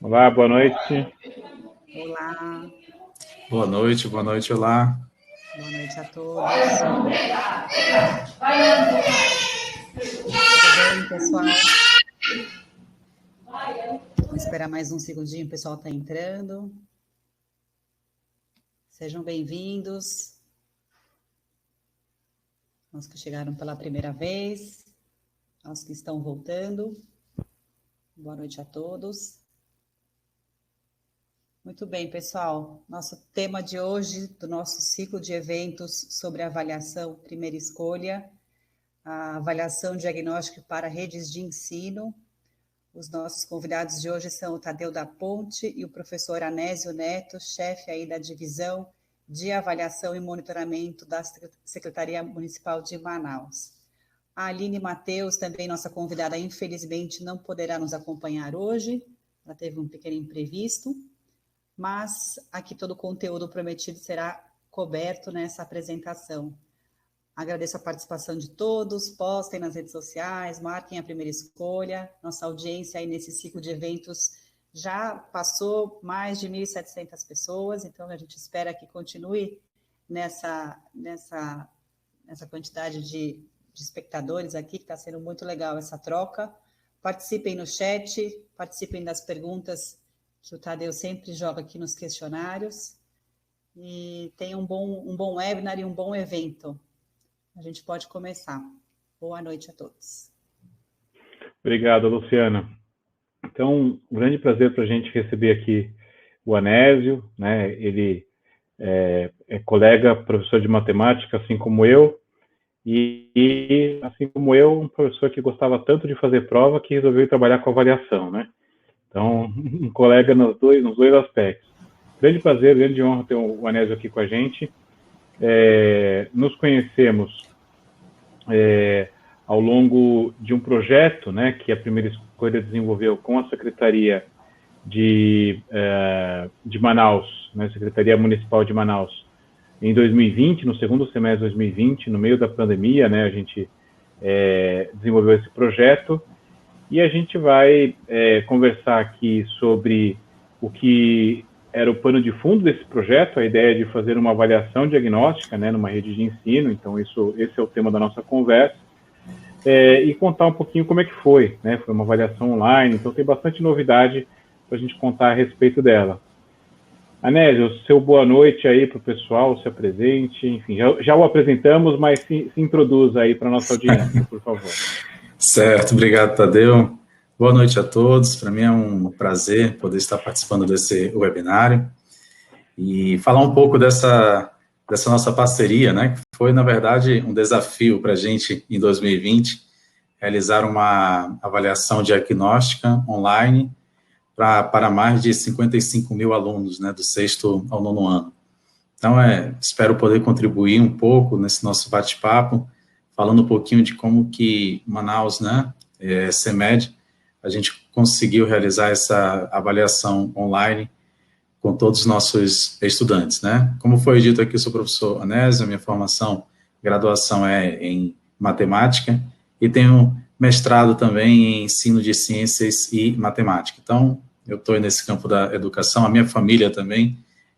Olá, boa noite. Olá. Boa noite, olá. Boa noite a todos. Tudo bem, pessoal? Vamos esperar mais um segundinho, o pessoal está entrando. Sejam bem-vindos. Aos que chegaram pela primeira vez, aos que estão voltando. Boa noite a todos. Muito bem, pessoal. Nosso tema de hoje, do nosso ciclo de eventos sobre avaliação primeira escolha, a avaliação diagnóstica para redes de ensino. Os nossos convidados de hoje são o Tadeu da Ponte e o professor Anésio Neto, chefe aí da divisão de avaliação e monitoramento da Secretaria Municipal de Manaus. A Aline Mateus, também nossa convidada, infelizmente não poderá nos acompanhar hoje, ela teve um pequeno imprevisto, mas aqui todo o conteúdo prometido será coberto nessa apresentação. Agradeço a participação de todos, postem nas redes sociais, marquem a primeira escolha. Nossa audiência aí nesse ciclo de eventos já passou mais de 1.700 pessoas, então a gente espera que continue nessa quantidade de espectadores aqui, que está sendo muito legal essa troca. Participem no chat, participem das perguntas que o Tadeu sempre joga aqui nos questionários. E tenham um bom webinar e um bom evento. A gente pode começar. Boa noite a todos. Obrigado, Luciana. Então, um grande prazer para a gente receber aqui o Anésio, né? Ele é colega, professor de matemática, assim como eu, e assim como eu, um professor que gostava tanto de fazer prova que resolveu trabalhar com avaliação, né? Então, um colega nos dois aspectos. Grande prazer, grande honra ter o Anésio aqui com a gente. Nos conhecemos ao longo de um projeto, né, que a primeira escolha desenvolveu com a Secretaria de Manaus, né, Secretaria Municipal de Manaus, em 2020, no segundo semestre de 2020, no meio da pandemia, né, a gente desenvolveu esse projeto e a gente vai conversar aqui sobre o que era o pano de fundo desse projeto, a ideia de fazer uma avaliação diagnóstica, né, numa rede de ensino. Então esse é o tema da nossa conversa, e contar um pouquinho como é que foi, né? Foi uma avaliação online, então tem bastante novidade para a gente contar a respeito dela. Anésio, seu boa noite aí para o pessoal, se apresente, enfim, já o apresentamos, mas se introduza aí para a nossa audiência, por favor. Certo, obrigado, Tadeu. Boa noite a todos. Para mim é um prazer poder estar participando desse webinário e falar um pouco dessa nossa parceria, né? Que foi, na verdade, um desafio para a gente, em 2020, realizar uma avaliação diagnóstica online para mais de 55 mil alunos, né, do 6º ao 9º ano. Então, espero poder contribuir um pouco nesse nosso bate-papo, falando um pouquinho de como que Manaus, né, CEMED, a gente conseguiu realizar essa avaliação online com todos os nossos estudantes, né? Como foi dito aqui, eu sou o professor Anésio, a minha formação, graduação é em matemática e tenho mestrado também em ensino de ciências e matemática. Então, eu estou nesse campo da educação, a minha família também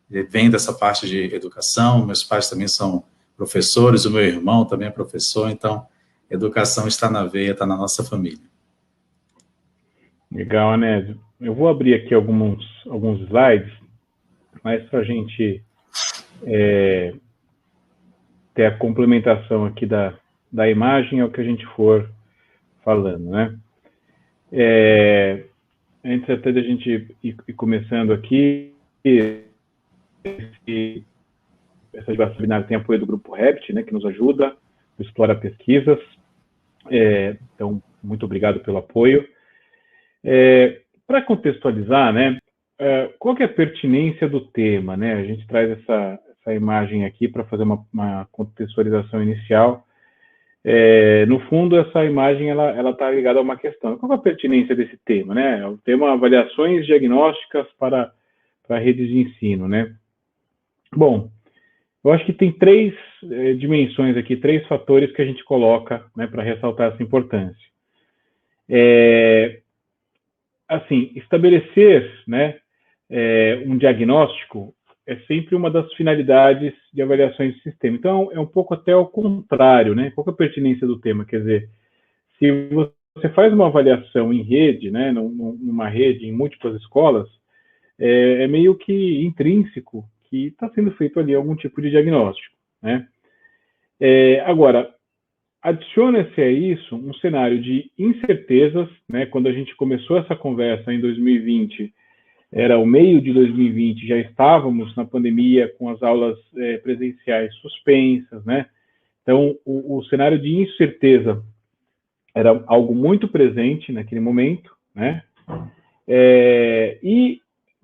vem dessa parte de educação, meus pais também são professores, o meu irmão também é professor, então, educação está na veia, está na nossa família. Legal, Anésio. Eu vou abrir aqui alguns slides, mas para a gente ter a complementação aqui da imagem é o que a gente for falando, né? Antes até da gente ir começando aqui, essa webinar tem apoio do Grupo Rept, né, que nos ajuda, Explora Pesquisas. Então, muito obrigado pelo apoio. Para contextualizar, né, qual que é a pertinência do tema, né? A gente traz essa imagem aqui para fazer uma contextualização inicial. No fundo, essa imagem ela está ligada a uma questão. Qual é a pertinência desse tema, né? O tema avaliações diagnósticas para redes de ensino, né? Bom, eu acho que tem três dimensões aqui, três fatores que a gente coloca, né, para ressaltar essa importância. assim, estabelecer, né, um diagnóstico é sempre uma das finalidades de avaliações de sistema. Então, é um pouco até ao contrário, né? Qual que é a pertinência do tema? Quer dizer, se você faz uma avaliação em rede, né, numa rede, em múltiplas escolas, é meio que intrínseco que está sendo feito ali algum tipo de diagnóstico, né? Agora, adiciona-se a isso um cenário de incertezas, né? Quando a gente começou essa conversa em 2020, era o meio de 2020, já estávamos na pandemia com as aulas presenciais suspensas, né? Então, o cenário de incerteza era algo muito presente naquele momento, né? E,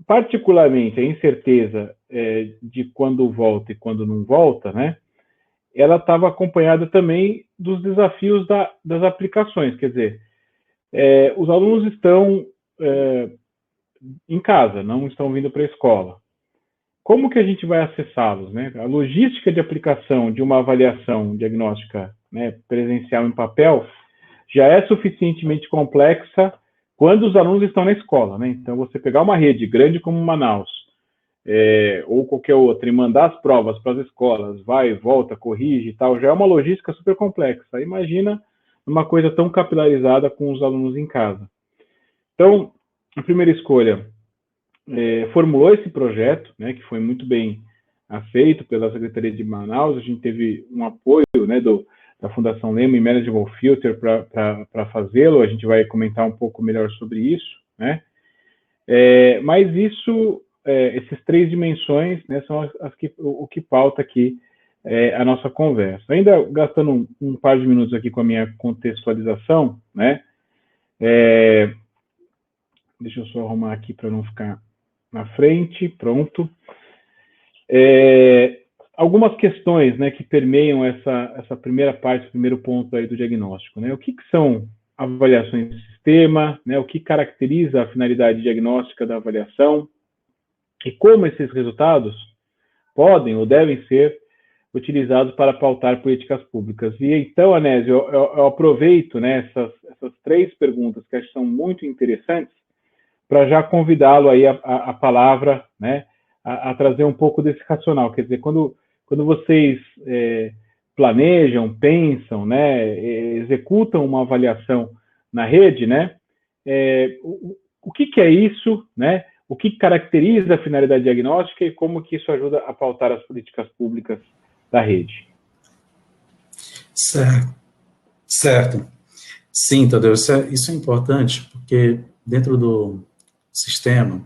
particularmente, a incerteza de quando volta e quando não volta, né? Ela estava acompanhada também dos desafios das aplicações, quer dizer, os alunos estão em casa, não estão vindo para a escola. Como que a gente vai acessá-los, né? A logística de aplicação de uma avaliação diagnóstica, né, presencial em papel já é suficientemente complexa quando os alunos estão na escola, né? Então, você pegar uma rede grande como Manaus, ou qualquer outra, e mandar as provas para as escolas, vai, volta, corrige e tal, já é uma logística super complexa. Imagina uma coisa tão capilarizada com os alunos em casa. Então, a primeira escolha formulou esse projeto, né, que foi muito bem aceito pela Secretaria de Manaus. A gente teve um apoio, né, da Fundação Lehman e Manageable Filter para fazê-lo. A gente vai comentar um pouco melhor sobre isso, né? Mas isso, essas três dimensões, né, são o que pauta aqui a nossa conversa. Ainda gastando um par de minutos aqui com a minha contextualização, né? Deixa eu só arrumar aqui para não ficar na frente, pronto. Algumas questões, né, que permeiam essa primeira parte, primeiro ponto aí do diagnóstico, né? O que são avaliações de sistema, né? O que caracteriza a finalidade diagnóstica da avaliação e como esses resultados podem ou devem ser utilizados para pautar políticas públicas. E então, Anésio, eu aproveito, né, essas três perguntas que acho que são muito interessantes para já convidá-lo aí a palavra, né, a trazer um pouco desse racional. Quer dizer, quando vocês planejam, pensam, né, executam uma avaliação na rede, né, o que é isso, né, o que caracteriza a finalidade diagnóstica e como que isso ajuda a pautar as políticas públicas da rede? Certo. Sim, Tadeu, isso é importante, porque dentro do sistema,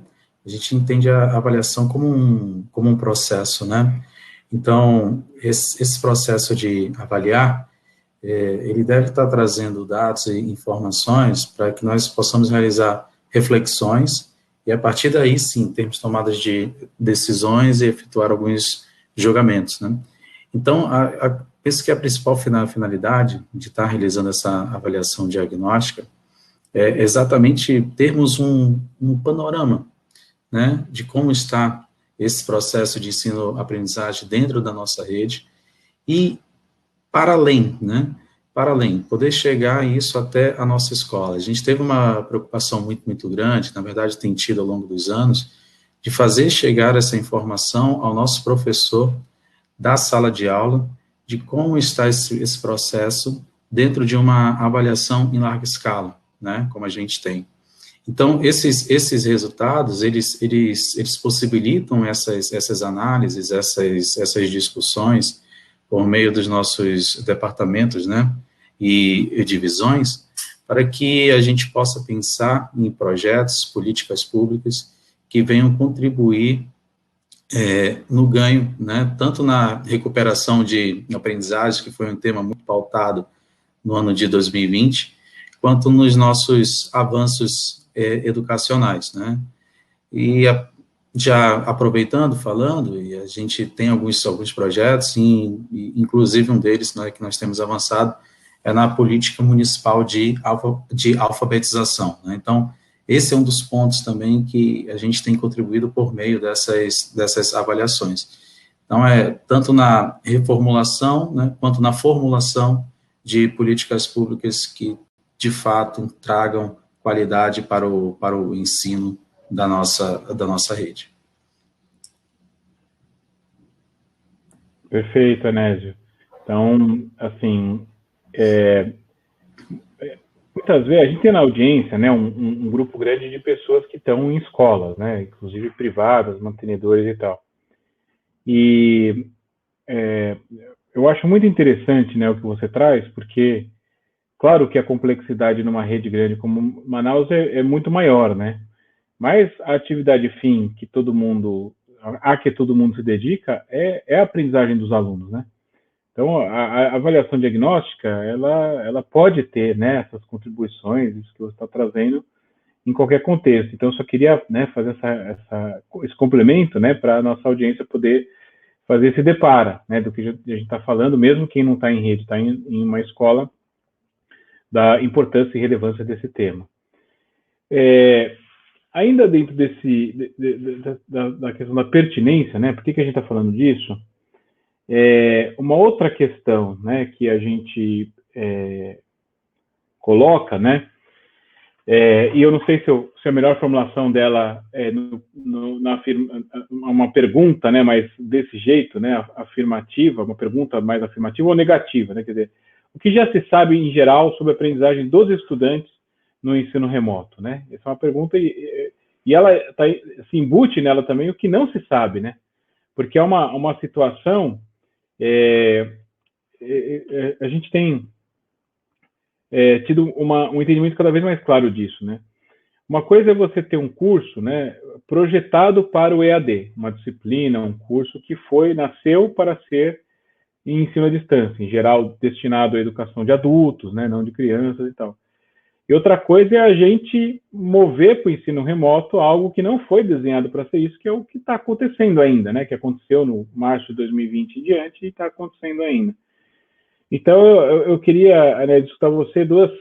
a gente entende a avaliação como um processo, né? Então, esse processo de avaliar, ele deve estar trazendo dados e informações para que nós possamos realizar reflexões e, a partir daí, sim, termos tomadas de decisões e efetuar alguns julgamentos, né? Então, penso que a principal finalidade de estar realizando essa avaliação diagnóstica é exatamente termos um panorama, né, de como está esse processo de ensino-aprendizagem dentro da nossa rede e para além, né, para além, poder chegar isso até a nossa escola. A gente teve uma preocupação muito, muito grande, na verdade tem tido ao longo dos anos, de fazer chegar essa informação ao nosso professor da sala de aula, de como está esse processo dentro de uma avaliação em larga escala, né, como a gente tem. Então, esses resultados, eles possibilitam essas análises, essas discussões, por meio dos nossos departamentos, né, e divisões, para que a gente possa pensar em projetos, políticas públicas que venham contribuir no ganho, né, tanto na recuperação de aprendizagem, que foi um tema muito pautado no ano de 2020, quanto nos nossos avanços educacionais, né? E já aproveitando, falando, e a gente tem alguns projetos, inclusive um deles, né, que nós temos avançado, é na política municipal de alfabetização, né? Então, esse é um dos pontos também que a gente tem contribuído por meio dessas avaliações. Então, tanto na reformulação, né, quanto na formulação de políticas públicas que, de fato, tragam qualidade para o ensino da nossa rede. Perfeito, Anésio. Então, assim, muitas vezes a gente tem na audiência, né, um grupo grande de pessoas que estão em escolas, né, inclusive privadas, mantenedores e tal. E eu acho muito interessante, né, o que você traz, porque claro que a complexidade numa rede grande como Manaus é muito maior, né? Mas a atividade fim que todo mundo se dedica é a aprendizagem dos alunos, né? Então, a avaliação diagnóstica, ela pode ter, né, essas contribuições, isso que você está trazendo, em qualquer contexto. Então, eu só queria, né, fazer esse complemento, né, para a nossa audiência poder fazer esse depara, né, do que a gente está falando, mesmo quem não está em rede, está em uma escola, da importância e relevância desse tema. Ainda dentro da questão da pertinência, né, por que a gente está falando disso? Uma outra questão, né, que a gente coloca, né, e eu não sei se a melhor formulação dela é uma pergunta, né, mas desse jeito, né, afirmativa, uma pergunta mais afirmativa ou negativa, né, quer dizer, o que já se sabe em geral sobre a aprendizagem dos estudantes no ensino remoto, né? Essa é uma pergunta e ela se embute nela também o que não se sabe, né? Porque é uma situação, a gente tem tido um entendimento cada vez mais claro disso, né? Uma coisa é você ter um curso, né, projetado para o EAD, uma disciplina, um curso que nasceu para ser em ensino à distância, em geral destinado à educação de adultos, né, não de crianças e tal. E outra coisa é a gente mover para o ensino remoto algo que não foi desenhado para ser isso, que é o que está acontecendo ainda, né, que aconteceu no março de 2020 em diante e está acontecendo ainda. Então, eu queria, né, escutar você dois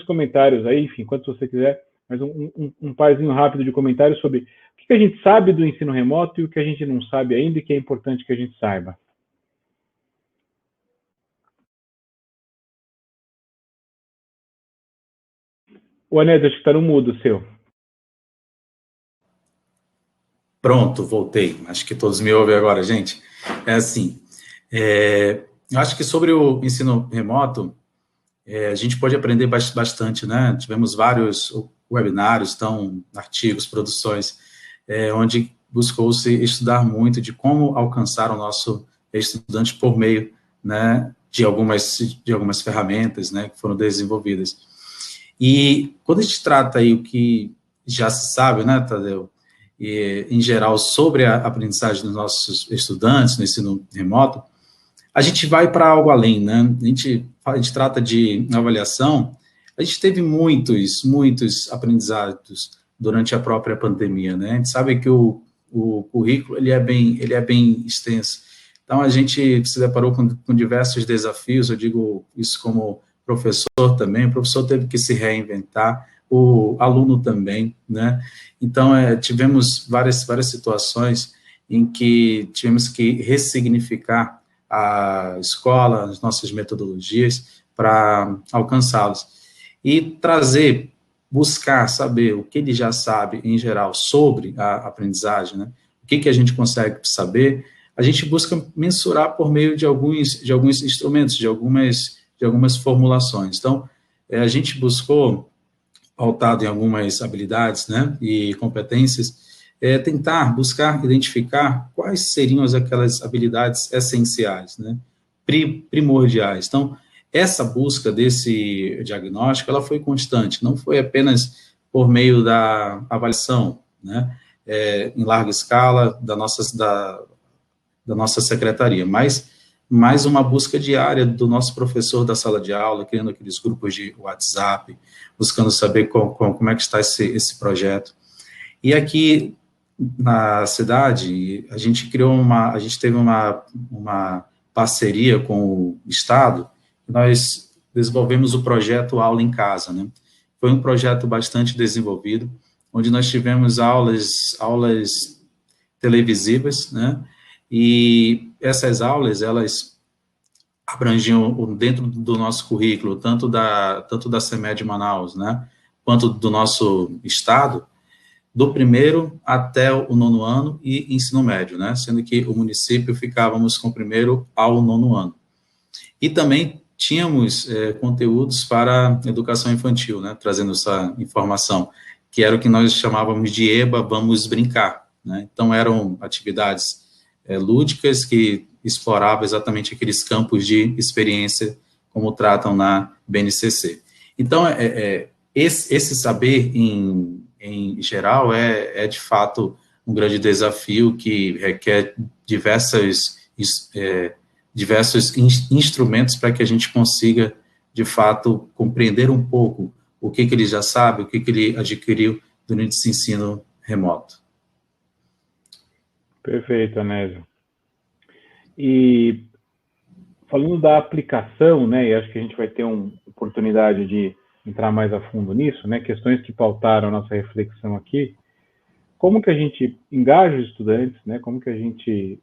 comentários aí, enfim, quanto você quiser, mas um parzinho rápido de comentários sobre o que a gente sabe do ensino remoto e o que a gente não sabe ainda e que é importante que a gente saiba. O Anésio, acho que está no mudo seu. Pronto, voltei. Acho que todos me ouvem agora, gente. É assim, eu acho que sobre o ensino remoto, a gente pode aprender bastante, né? Tivemos vários webinários, artigos, produções, onde buscou-se estudar muito de como alcançar o nosso estudante por meio, né, de algumas ferramentas, né, que foram desenvolvidas. E quando a gente trata aí o que já se sabe, né, Tadeu, em geral, sobre a aprendizagem dos nossos estudantes no ensino remoto, a gente vai para algo além, né? A gente trata de avaliação, a gente teve muitos aprendizados durante a própria pandemia, né? A gente sabe que o currículo ele é bem extenso. Então, a gente se deparou com diversos desafios, eu digo isso como professor também, o professor teve que se reinventar, o aluno também, né? Então, tivemos várias situações em que tivemos que ressignificar a escola, as nossas metodologias para alcançá-los. E buscar saber o que ele já sabe, em geral, sobre a aprendizagem, né? O que a gente consegue saber, a gente busca mensurar por meio de alguns instrumentos, de algumas formulações. Então, a gente buscou, pautado em algumas habilidades, né, e competências, tentar buscar identificar quais seriam aquelas habilidades essenciais, né, primordiais. Então, essa busca desse diagnóstico, ela foi constante, não foi apenas por meio da avaliação, né, em larga escala da nossa secretaria, mas mais uma busca diária do nosso professor da sala de aula, criando aqueles grupos de WhatsApp, buscando saber como é que está esse projeto. E aqui na cidade, a gente teve uma parceria com o Estado, nós desenvolvemos o projeto Aula em Casa, né? Foi um projeto bastante desenvolvido, onde nós tivemos aulas televisivas, né? E essas aulas, elas abrangiam dentro do nosso currículo, tanto da CEMED Manaus, né, quanto do nosso estado, do primeiro até o 9º ano e ensino médio, né, sendo que o município ficávamos com o primeiro ao 9º ano. E também tínhamos conteúdos para educação infantil, né, trazendo essa informação, que era o que nós chamávamos de EBA, vamos brincar, né, então eram atividades lúdicas que exploravam exatamente aqueles campos de experiência, como tratam na BNCC. Então, esse saber, em geral, é de fato um grande desafio que requer diversos instrumentos para que a gente consiga, de fato, compreender um pouco o que ele já sabe, o que ele adquiriu durante esse ensino remoto. Perfeito, Anésio. E falando da aplicação, né, e acho que a gente vai ter uma oportunidade de entrar mais a fundo nisso, né, questões que pautaram a nossa reflexão aqui, como que a gente engaja os estudantes, né, como que a gente,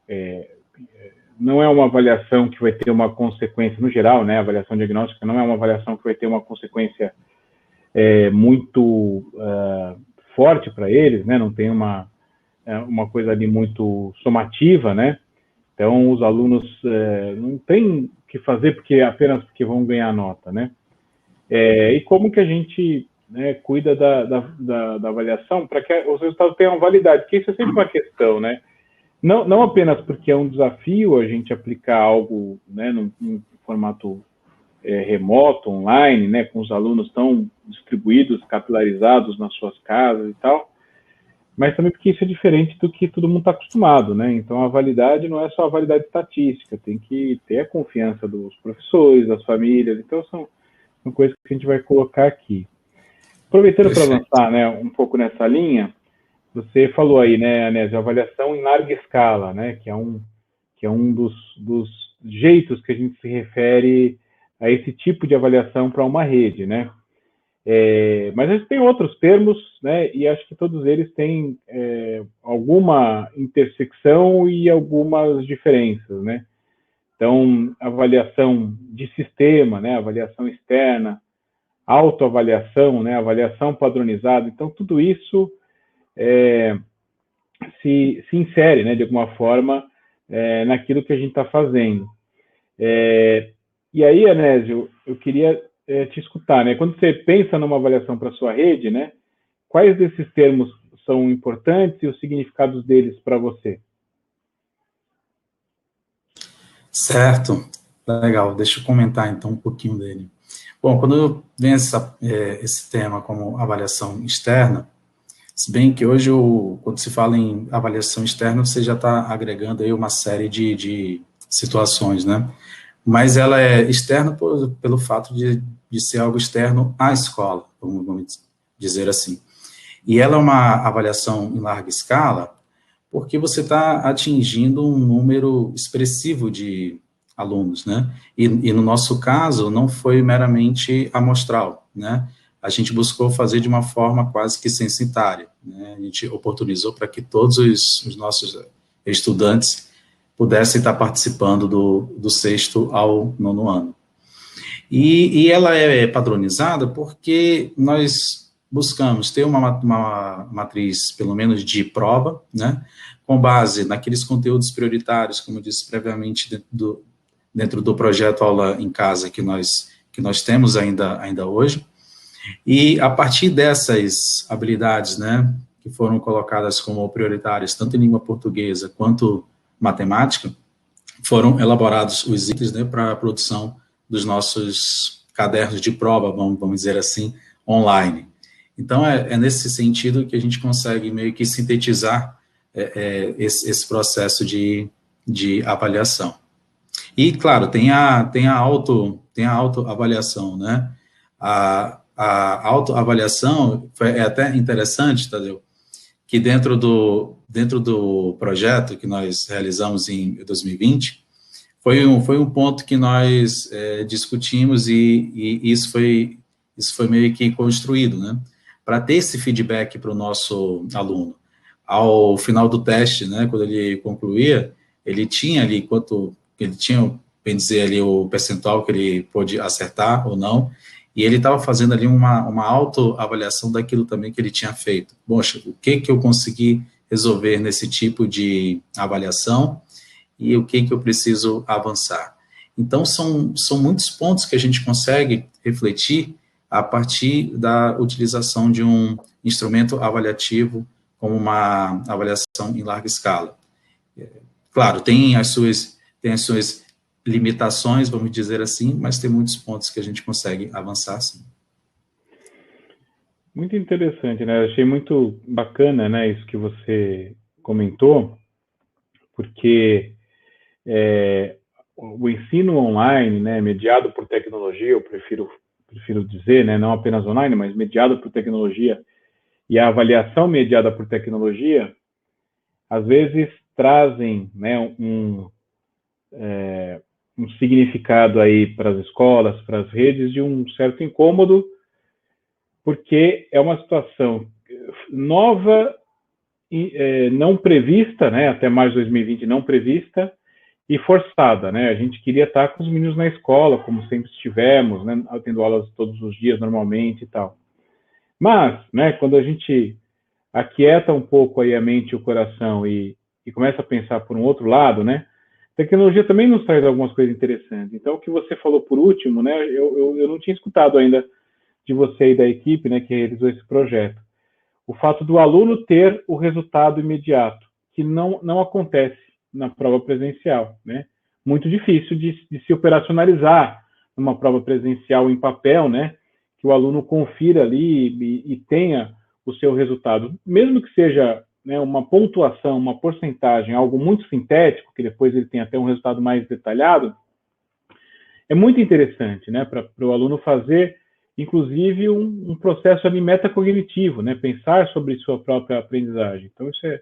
não é uma avaliação que vai ter uma consequência, no geral, né, a avaliação diagnóstica não é uma avaliação que vai ter uma consequência muito forte para eles, né, não tem uma coisa ali muito somativa, né, então os alunos não têm que fazer apenas porque vão ganhar nota, né, e como que a gente, né, cuida da avaliação para que os resultados tenham validade, porque isso é sempre uma questão, né, não apenas porque é um desafio a gente aplicar algo, né, num formato remoto, online, né, com os alunos tão distribuídos, capilarizados nas suas casas e tal, mas também porque isso é diferente do que todo mundo está acostumado, né, então a validade não é só a validade estatística, tem que ter a confiança dos professores, das famílias, então são coisas que a gente vai colocar aqui. Aproveitando para avançar, né, um pouco nessa linha, você falou aí, né, Anésio, avaliação em larga escala, né, que é um dos jeitos que a gente se refere a esse tipo de avaliação para uma rede, né. Mas a gente tem outros termos, né, e acho que todos eles têm alguma intersecção e algumas diferenças, né. Então, avaliação de sistema, né, avaliação externa, autoavaliação, né, avaliação padronizada, então tudo isso se insere, né, de alguma forma, naquilo que a gente está fazendo. E aí, Anésio, eu queria te escutar, né, quando você pensa numa avaliação para a sua rede, né, quais desses termos são importantes e os significados deles para você? Certo, legal, deixa eu comentar então um pouquinho dele. Bom, quando vem esse tema como avaliação externa, se bem que hoje, quando se fala em avaliação externa, você já está agregando aí uma série de situações, né? Mas ela é externa pelo fato de ser algo externo à escola, vamos dizer assim. E ela é uma avaliação em larga escala, porque você está atingindo um número expressivo de alunos, né? E no nosso caso, não foi meramente amostral, né? A gente buscou fazer de uma forma quase que censitária, né? A gente oportunizou para que todos os nossos estudantes pudessem estar participando do 6º ao 9º ano. E ela é padronizada porque nós buscamos ter uma matriz, pelo menos, de prova, né, com base naqueles conteúdos prioritários, como eu disse previamente, dentro do projeto Aula em Casa que nós temos ainda hoje, e a partir dessas habilidades, né, que foram colocadas como prioritárias, tanto em língua portuguesa quanto matemática, foram elaborados os itens, né, para a produção dos nossos cadernos de prova, vamos dizer assim, online. Então, é nesse sentido que a gente consegue meio que sintetizar esse processo de avaliação. E, claro, tem a autoavaliação, né? A autoavaliação é até interessante, Tadeu, que dentro do projeto que nós realizamos em 2020, foi um ponto que nós discutimos e isso foi meio que construído, né? Para ter esse feedback para o nosso aluno. Ao final do teste, né, quando ele concluía, ele tinha ali, ele tinha bem dizer ali o percentual que ele pôde acertar ou não, e ele estava fazendo ali uma autoavaliação daquilo também que ele tinha feito. Poxa, o que eu consegui resolver nesse tipo de avaliação e o que eu preciso avançar? Então, são muitos pontos que a gente consegue refletir a partir da utilização de um instrumento avaliativo como uma avaliação em larga escala. Claro, tem as suas limitações, vamos dizer assim, mas tem muitos pontos que a gente consegue avançar, sim. Muito interessante, né? Eu achei muito bacana, né, isso que você comentou, porque o ensino online, né, mediado por tecnologia, eu prefiro dizer, né, não apenas online, mas mediado por tecnologia, e a avaliação mediada por tecnologia, às vezes trazem, né, um significado aí para as escolas, para as redes, de um certo incômodo, porque é uma situação nova, não prevista, né, até mais de 2020 não prevista, e forçada, né? A gente queria estar com os meninos na escola, como sempre estivemos, né, tendo aulas todos os dias normalmente e tal. Mas, né, quando a gente aquieta um pouco aí a mente e o coração e começa a pensar por um outro lado, né, a tecnologia também nos traz algumas coisas interessantes. Então, o que você falou por último, né, eu não tinha escutado ainda de você e da equipe, né, que realizou esse projeto. O fato do aluno ter o resultado imediato, que não acontece na prova presencial, né? Muito difícil de se operacionalizar numa prova presencial em papel, né? Que o aluno confira ali e tenha o seu resultado, mesmo que seja, né, uma pontuação, uma porcentagem, algo muito sintético, que depois ele tem até um resultado mais detalhado, é muito interessante, né? Para o aluno fazer, inclusive, um processo ali metacognitivo, né? Pensar sobre sua própria aprendizagem. Então, isso é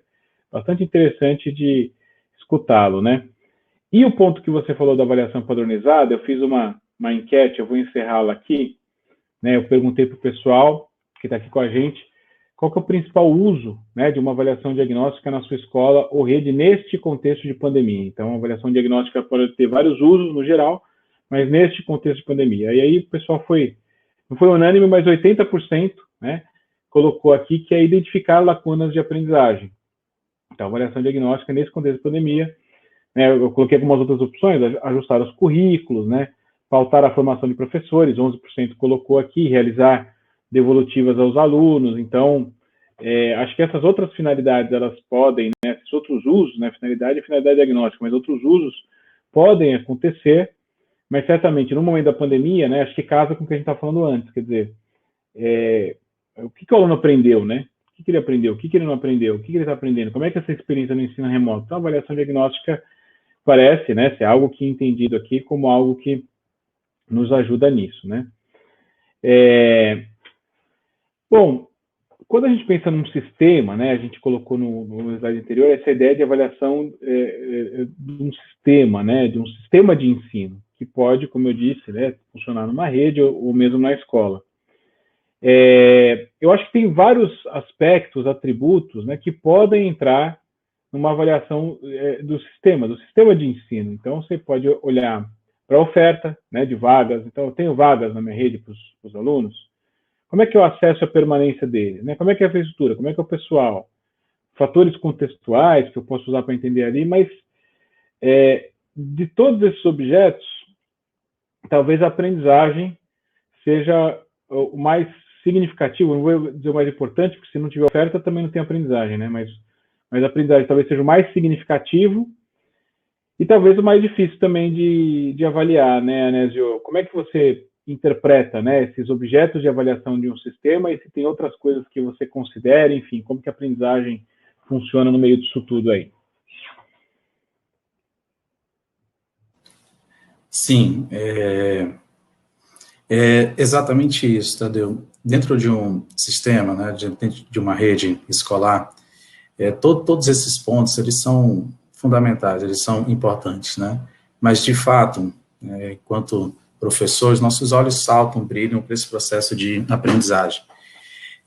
bastante interessante de escutá-lo, né? E o ponto que você falou da avaliação padronizada, eu fiz uma enquete, eu vou encerrá-la aqui, né? Eu perguntei para o pessoal que está aqui com a gente qual que é o principal uso, né, de uma avaliação diagnóstica na sua escola ou rede neste contexto de pandemia. Então, a avaliação diagnóstica pode ter vários usos no geral, mas neste contexto de pandemia. E aí o pessoal não foi unânime, mas 80%, né, colocou aqui que é identificar lacunas de aprendizagem. Então, avaliação diagnóstica nesse contexto de pandemia, né, eu coloquei algumas outras opções, ajustar os currículos, né, pautar a formação de professores, 11% colocou aqui, realizar devolutivas aos alunos. Então, acho que essas outras finalidades, elas podem, né, esses outros usos, né, finalidade diagnóstica, mas outros usos podem acontecer, mas certamente no momento da pandemia, né, acho que casa com o que a gente está falando antes, quer dizer, o que o aluno aprendeu, né? O que ele aprendeu? O que ele não aprendeu? O que ele está aprendendo? Como é que essa experiência no ensino remoto? Então, a avaliação diagnóstica parece, né, ser algo que é entendido aqui como algo que nos ajuda nisso, né? Bom, quando a gente pensa num sistema, né, a gente colocou no slide anterior essa ideia de avaliação de um sistema, né, de um sistema de ensino, que pode, como eu disse, né, funcionar numa rede ou mesmo na escola. Eu acho que tem vários aspectos, atributos, né, que podem entrar numa avaliação do sistema de ensino. Então, você pode olhar para a oferta, né, de vagas. Então, eu tenho vagas na minha rede para os alunos. Como é que eu acesso a permanência deles? Né? Como é que é a infraestrutura? Como é que é o pessoal? Fatores contextuais que eu posso usar para entender ali, mas de todos esses objetos, talvez a aprendizagem seja o mais significativo, não vou dizer o mais importante, porque se não tiver oferta também não tem aprendizagem, né? Mas a aprendizagem talvez seja o mais significativo e talvez o mais difícil também de avaliar, né, Anésio? Como é que você interpreta, né, esses objetos de avaliação de um sistema e se tem outras coisas que você considera, enfim, como que a aprendizagem funciona no meio disso tudo aí? Sim, exatamente isso, Tadeu. Dentro de um sistema, né, dentro de uma rede escolar, todos esses pontos, eles são fundamentais, eles são importantes, né? Mas, de fato, enquanto professores, nossos olhos saltam, brilham para esse processo de aprendizagem.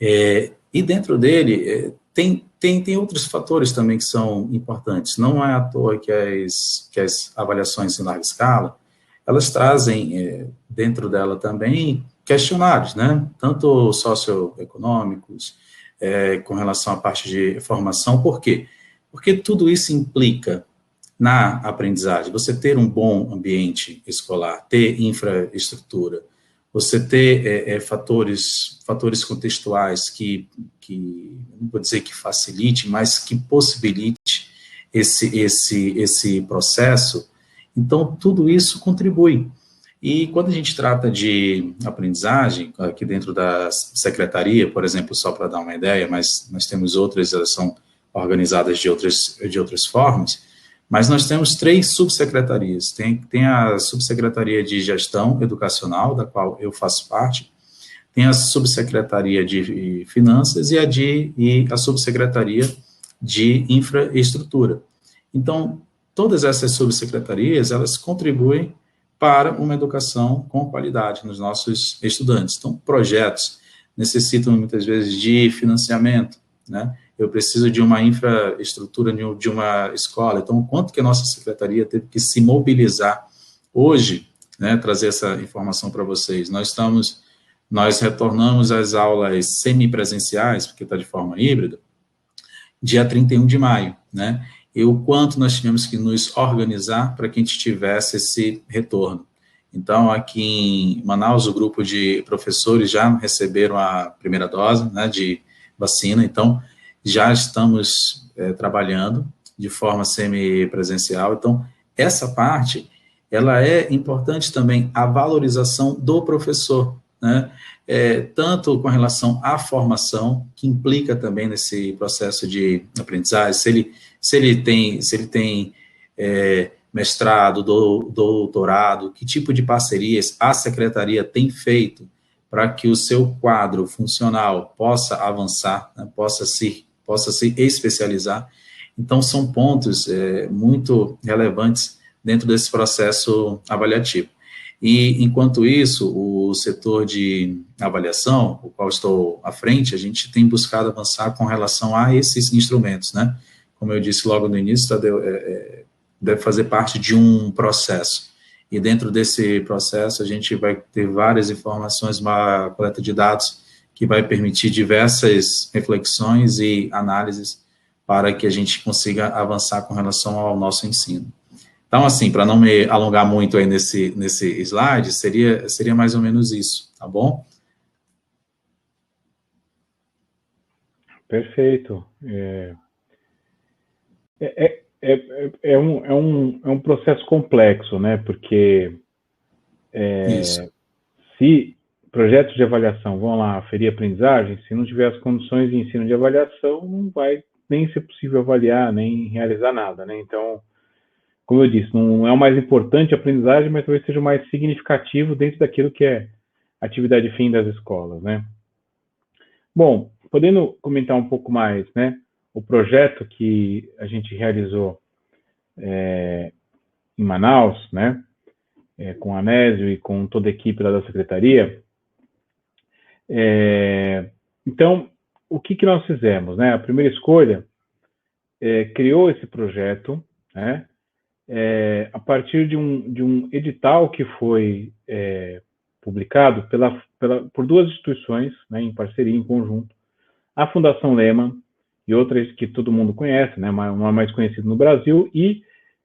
E dentro dele, tem outros fatores também que são importantes. Não é à toa que as avaliações em larga escala, elas trazem dentro dela também questionários, né? Tanto socioeconômicos, com relação à parte de formação. Por quê? Porque tudo isso implica na aprendizagem. Você ter um bom ambiente escolar, ter infraestrutura, você ter fatores contextuais que não vou dizer que facilite, mas que possibilite esse processo. Então, tudo isso contribui. E quando a gente trata de aprendizagem, aqui dentro da secretaria, por exemplo, só para dar uma ideia, mas nós temos outras, elas são organizadas de outras formas, mas nós temos 3 subsecretarias. Tem a subsecretaria de gestão educacional, da qual eu faço parte, tem a subsecretaria de finanças e a subsecretaria de infraestrutura. Então, todas essas subsecretarias, elas contribuem para uma educação com qualidade nos nossos estudantes. Então, projetos necessitam muitas vezes de financiamento, né? Eu preciso de uma infraestrutura de uma escola. Então, o quanto que a nossa secretaria teve que se mobilizar hoje, né, trazer essa informação para vocês. Nós retornamos às aulas semipresenciais, porque está de forma híbrida, dia 31 de maio, né? E o quanto nós tivemos que nos organizar para que a gente tivesse esse retorno. Então, aqui em Manaus, o grupo de professores já receberam a primeira dose, né, de vacina, então já estamos trabalhando de forma semipresencial. Então, essa parte, ela é importante também, a valorização do professor, né? Tanto com relação à formação, que implica também nesse processo de aprendizagem, se ele tem mestrado, doutorado, que tipo de parcerias a secretaria tem feito para que o seu quadro funcional possa avançar, né, possa se especializar. Então, são pontos muito relevantes dentro desse processo avaliativo. E, enquanto isso, o setor de avaliação, o qual estou à frente, a gente tem buscado avançar com relação a esses instrumentos, né? Como eu disse logo no início, deve fazer parte de um processo. E dentro desse processo, a gente vai ter várias informações, uma coleta de dados que vai permitir diversas reflexões e análises para que a gente consiga avançar com relação ao nosso ensino. Então, assim, para não me alongar muito aí nesse slide, seria mais ou menos isso, tá bom? Perfeito. É um processo complexo, né? Porque se projetos de avaliação vão lá aferir aprendizagem, se não tiver as condições de ensino de avaliação, não vai nem ser possível avaliar, nem realizar nada, né? Então, como eu disse, não é o mais importante a aprendizagem, mas talvez seja o mais significativo dentro daquilo que é a atividade fim das escolas, né? Bom, podendo comentar um pouco mais, né? O projeto que a gente realizou em Manaus, né? Com a Anésio e com toda a equipe lá da secretaria. Então, o que nós fizemos, né? A primeira escolha criou esse projeto, né? A partir de um edital que foi publicado por 2 instituições, né, em parceria, em conjunto, a Fundação Lehman e outras que todo mundo conhece, né, uma mais conhecida no Brasil, e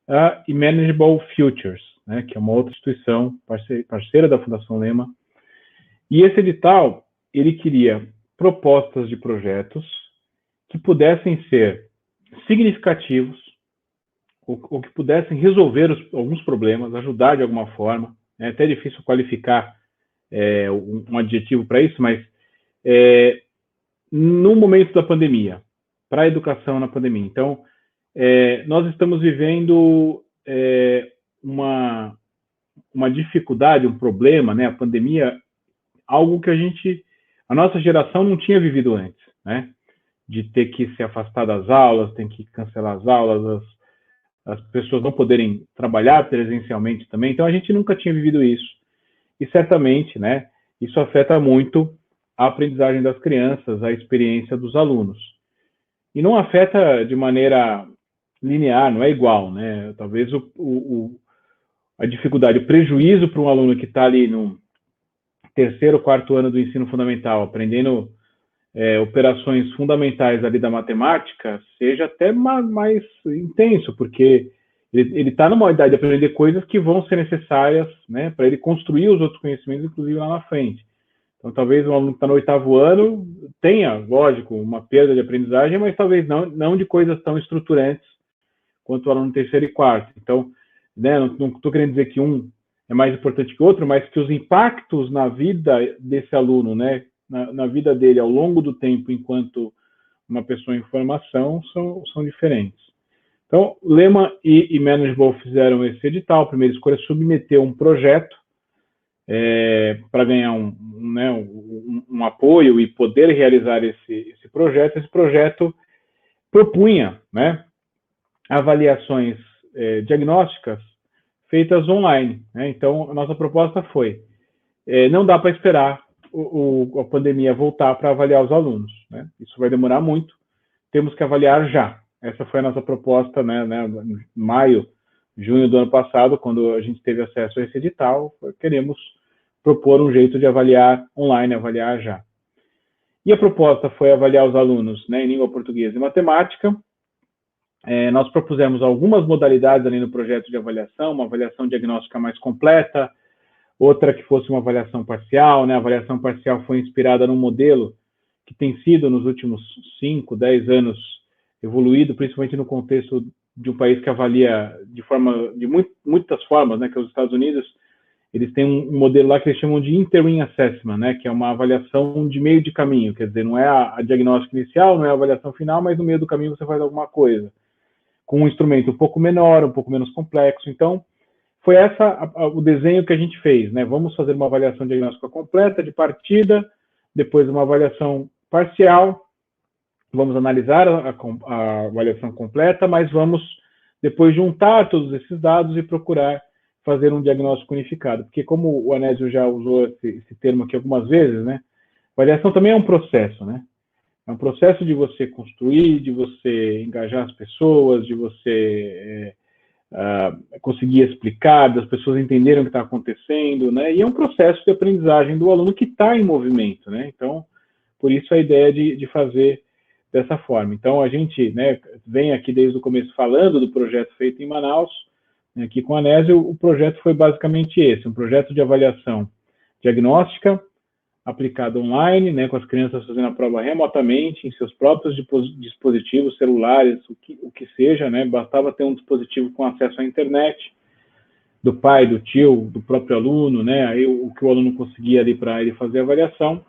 a Manageable Futures, né, que é uma outra instituição parceira da Fundação Lehman. E esse edital, ele queria propostas de projetos que pudessem ser significativos, ou que pudessem resolver alguns problemas, ajudar de alguma forma. É até difícil qualificar um adjetivo para isso, mas no momento da pandemia, para a educação na pandemia. Então, nós estamos vivendo uma dificuldade, um problema, né? A pandemia, algo que a nossa geração não tinha vivido antes, né? De ter que se afastar das aulas, tem que cancelar as aulas, as pessoas não poderem trabalhar presencialmente também. Então, a gente nunca tinha vivido isso. E, certamente, né, isso afeta muito a aprendizagem das crianças, a experiência dos alunos. E não afeta de maneira linear, não é igual, né? Talvez a dificuldade, o prejuízo para um aluno que está ali no terceiro, quarto ano do ensino fundamental, aprendendo operações fundamentais ali da matemática, seja até mais intenso, porque ele está numa idade de aprender coisas que vão ser necessárias, né, para ele construir os outros conhecimentos, inclusive lá na frente. Então, talvez um aluno que está no oitavo ano tenha, lógico, uma perda de aprendizagem, mas talvez não de coisas tão estruturantes quanto o aluno no terceiro e quarto. Então, né, não estou querendo dizer que um é mais importante que o outro, mas que os impactos na vida desse aluno, né, na vida dele ao longo do tempo, enquanto uma pessoa em formação, são diferentes. Então, Lehman e Manageable fizeram esse edital. A primeira escolha submeteu um projeto para ganhar um apoio e poder realizar esse projeto. Esse projeto propunha, né, avaliações diagnósticas feitas online, né? Então, a nossa proposta foi, não dá para esperar a pandemia voltar para avaliar os alunos, né? Isso vai demorar muito, temos que avaliar já. Essa foi a nossa proposta, né, em maio, junho do ano passado, quando a gente teve acesso a esse edital, queremos propor um jeito de avaliar online, avaliar já. E a proposta foi avaliar os alunos, né, em língua portuguesa e matemática. Nós propusemos algumas modalidades ali no projeto de avaliação, uma avaliação diagnóstica mais completa, outra que fosse uma avaliação parcial, né? A avaliação parcial foi inspirada num modelo que tem sido, nos últimos 5, 10 anos, evoluído, principalmente no contexto de um país que avalia de muitas formas, né? Que é os Estados Unidos. Eles têm um modelo lá que eles chamam de Interim Assessment, né? Que é uma avaliação de meio de caminho, quer dizer, não é a diagnóstica inicial, não é a avaliação final, mas no meio do caminho você faz alguma coisa, com um instrumento um pouco menor, um pouco menos complexo. Então, foi o desenho que a gente fez, né? Vamos fazer uma avaliação diagnóstica completa de partida, depois uma avaliação parcial, vamos analisar a avaliação completa, mas vamos depois juntar todos esses dados e procurar fazer um diagnóstico unificado, porque como o Anésio já usou esse termo aqui algumas vezes, né? Avaliação também é um processo, né? É um processo de você construir, de você engajar as pessoas, de você conseguir explicar, das pessoas entenderem o que está acontecendo, né? E é um processo de aprendizagem do aluno que está em movimento, né? Então, por isso a ideia de fazer dessa forma. Então, a gente, né, vem aqui desde o começo falando do projeto feito em Manaus, aqui com a Anésio. O projeto foi basicamente esse, um projeto de avaliação diagnóstica, aplicado online, né, com as crianças fazendo a prova remotamente, em seus próprios dispositivos celulares, o que seja, né, bastava ter um dispositivo com acesso à internet, do pai, do tio, do próprio aluno, né, aí o que o aluno conseguia ali para ele fazer a avaliação.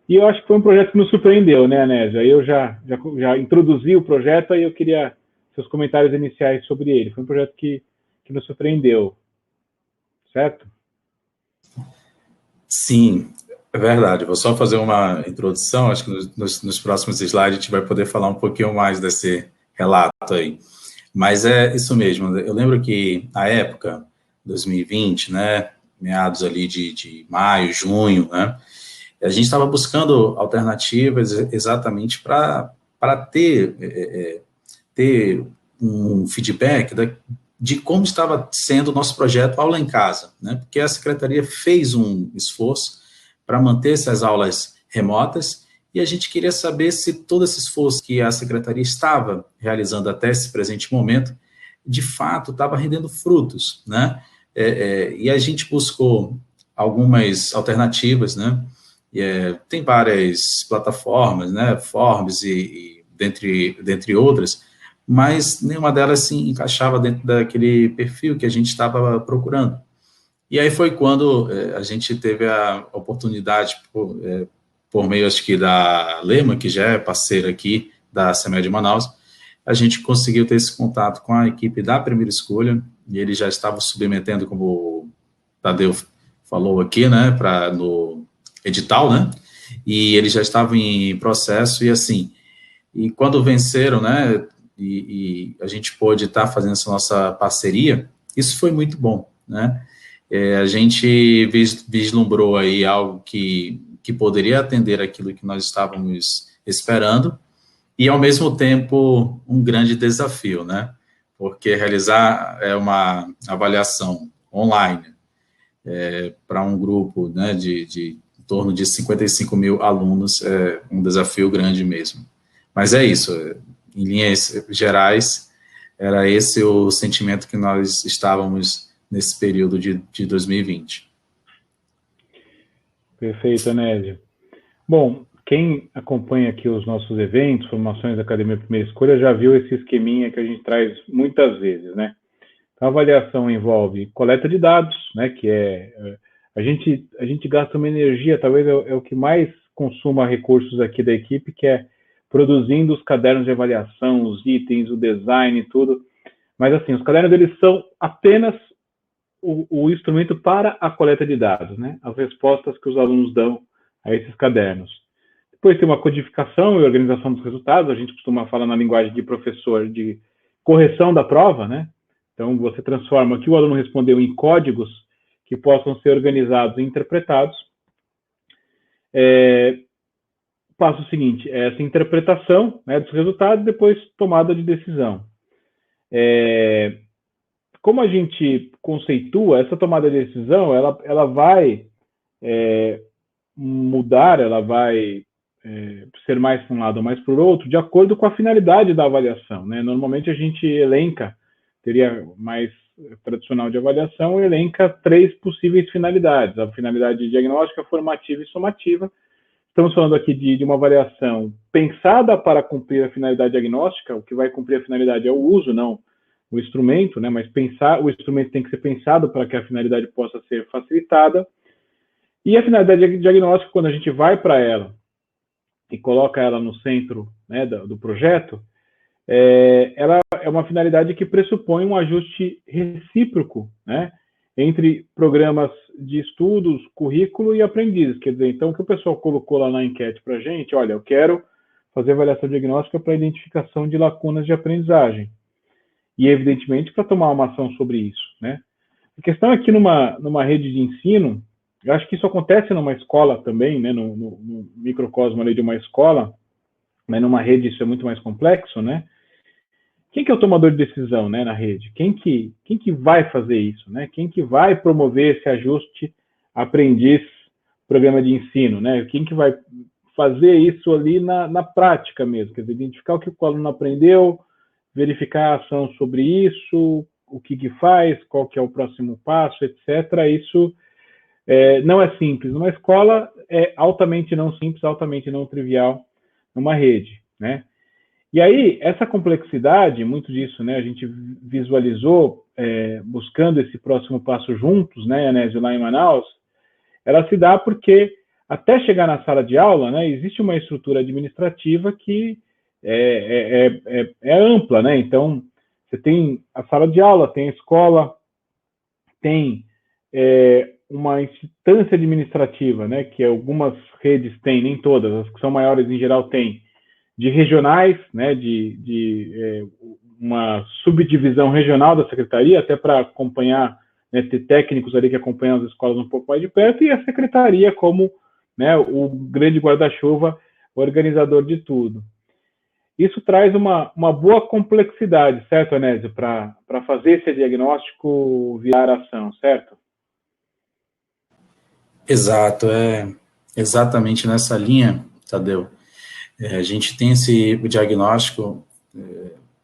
E eu acho que foi um projeto que nos surpreendeu, né, Anésio? Aí eu já introduzi o projeto, aí eu queria seus comentários iniciais sobre ele. Foi um projeto que nos surpreendeu, certo? Sim, é verdade. Vou só fazer uma introdução, acho que nos próximos slides a gente vai poder falar um pouquinho mais desse relato aí. Mas é isso mesmo, eu lembro que na época, 2020, né, meados ali de maio, junho, né, a gente estava buscando alternativas exatamente para ter um feedback de como estava sendo o nosso projeto Aula em Casa, né? Porque a Secretaria fez um esforço para manter essas aulas remotas e a gente queria saber se todo esse esforço que a Secretaria estava realizando até esse presente momento, de fato, estava rendendo frutos, né? E a gente buscou algumas alternativas, né? Tem várias plataformas, né? Forbes e dentre outras, mas nenhuma delas se encaixava dentro daquele perfil que a gente estava procurando. E aí foi quando a gente teve a oportunidade, por meio, acho que da Lehman, que já é parceira aqui da CEMED de Manaus, a gente conseguiu ter esse contato com a equipe da Primeira Escolha, e eles já estavam submetendo, como o Tadeu falou aqui, né, no edital, né, e eles já estavam em processo, e assim, e quando venceram, né, e a gente pôde estar fazendo essa nossa parceria, isso foi muito bom, né? A gente vislumbrou aí algo que poderia atender aquilo que nós estávamos esperando e, ao mesmo tempo, um grande desafio, né? porque realizar uma avaliação online para um grupo, né, de em torno de 55 mil alunos é um desafio grande mesmo. Mas é isso, em linhas gerais, era esse o sentimento que nós estávamos nesse período de 2020. Perfeito, Anésio. Bom, quem acompanha aqui os nossos eventos, formações da Academia Primeira Escolha, já viu esse esqueminha que a gente traz muitas vezes, né? Então, a avaliação envolve coleta de dados, né, que a gente gasta uma energia, talvez é o que mais consuma recursos aqui da equipe, que é produzindo os cadernos de avaliação, os itens, o design e tudo. Mas, assim, os cadernos, eles são apenas o instrumento para a coleta de dados, né? As respostas que os alunos dão a esses cadernos. Depois tem uma codificação e organização dos resultados, a gente costuma falar na linguagem de professor de correção da prova, né? Então, você transforma o que o aluno respondeu em códigos que possam ser organizados e interpretados. Passo seguinte, essa interpretação, né, dos resultados, depois tomada de decisão. Como a gente conceitua, essa tomada de decisão, ela vai mudar, ela vai ser mais para um lado ou mais para o outro, de acordo com a finalidade da avaliação, né? Normalmente a gente elenca, teria mais tradicional de avaliação, elenca 3 possíveis finalidades: a finalidade diagnóstica, formativa e somativa. Estamos falando aqui de uma avaliação pensada para cumprir a finalidade diagnóstica. O que vai cumprir a finalidade é o uso, não o instrumento, né? Mas o instrumento tem que ser pensado para que a finalidade possa ser facilitada. E a finalidade diagnóstica, quando a gente vai para ela e coloca ela no centro, né, do projeto, ela é uma finalidade que pressupõe um ajuste recíproco, né, entre programas de estudos, currículo e aprendizes. Quer dizer, então, o que o pessoal colocou lá na enquete para a gente: olha, eu quero fazer avaliação diagnóstica para identificação de lacunas de aprendizagem. E, evidentemente, para tomar uma ação sobre isso, né? A questão é que numa rede de ensino, eu acho que isso acontece numa escola também, né, no microcosmo ali de uma escola, mas numa rede isso é muito mais complexo, né? Quem que é o tomador de decisão, né, na rede? Quem que vai fazer isso, né? Quem que vai promover esse ajuste aprendiz-programa de ensino, né? Quem que vai fazer isso ali na prática mesmo? Quer dizer, identificar o que o aluno aprendeu, verificar a ação sobre isso, o que faz, qual que é o próximo passo, etc. Isso não é simples. Numa escola é altamente não simples, altamente não trivial numa rede, né? E aí, essa complexidade, muito disso, né, a gente visualizou buscando esse próximo passo juntos, né, Anésio, lá em Manaus, ela se dá porque, até chegar na sala de aula, né, existe uma estrutura administrativa que é ampla, né? Então, você tem a sala de aula, tem a escola, tem uma instância administrativa, né, que algumas redes têm, nem todas, as que são maiores em geral têm, de regionais, né, de uma subdivisão regional da secretaria, até para acompanhar, né, ter técnicos ali que acompanham as escolas um pouco mais de perto, e a secretaria como, né, o grande guarda-chuva, organizador de tudo. Isso traz uma boa complexidade, certo, Anésio, para fazer esse diagnóstico virar ação, certo? Exato, exatamente nessa linha, Tadeu. A gente tem esse diagnóstico,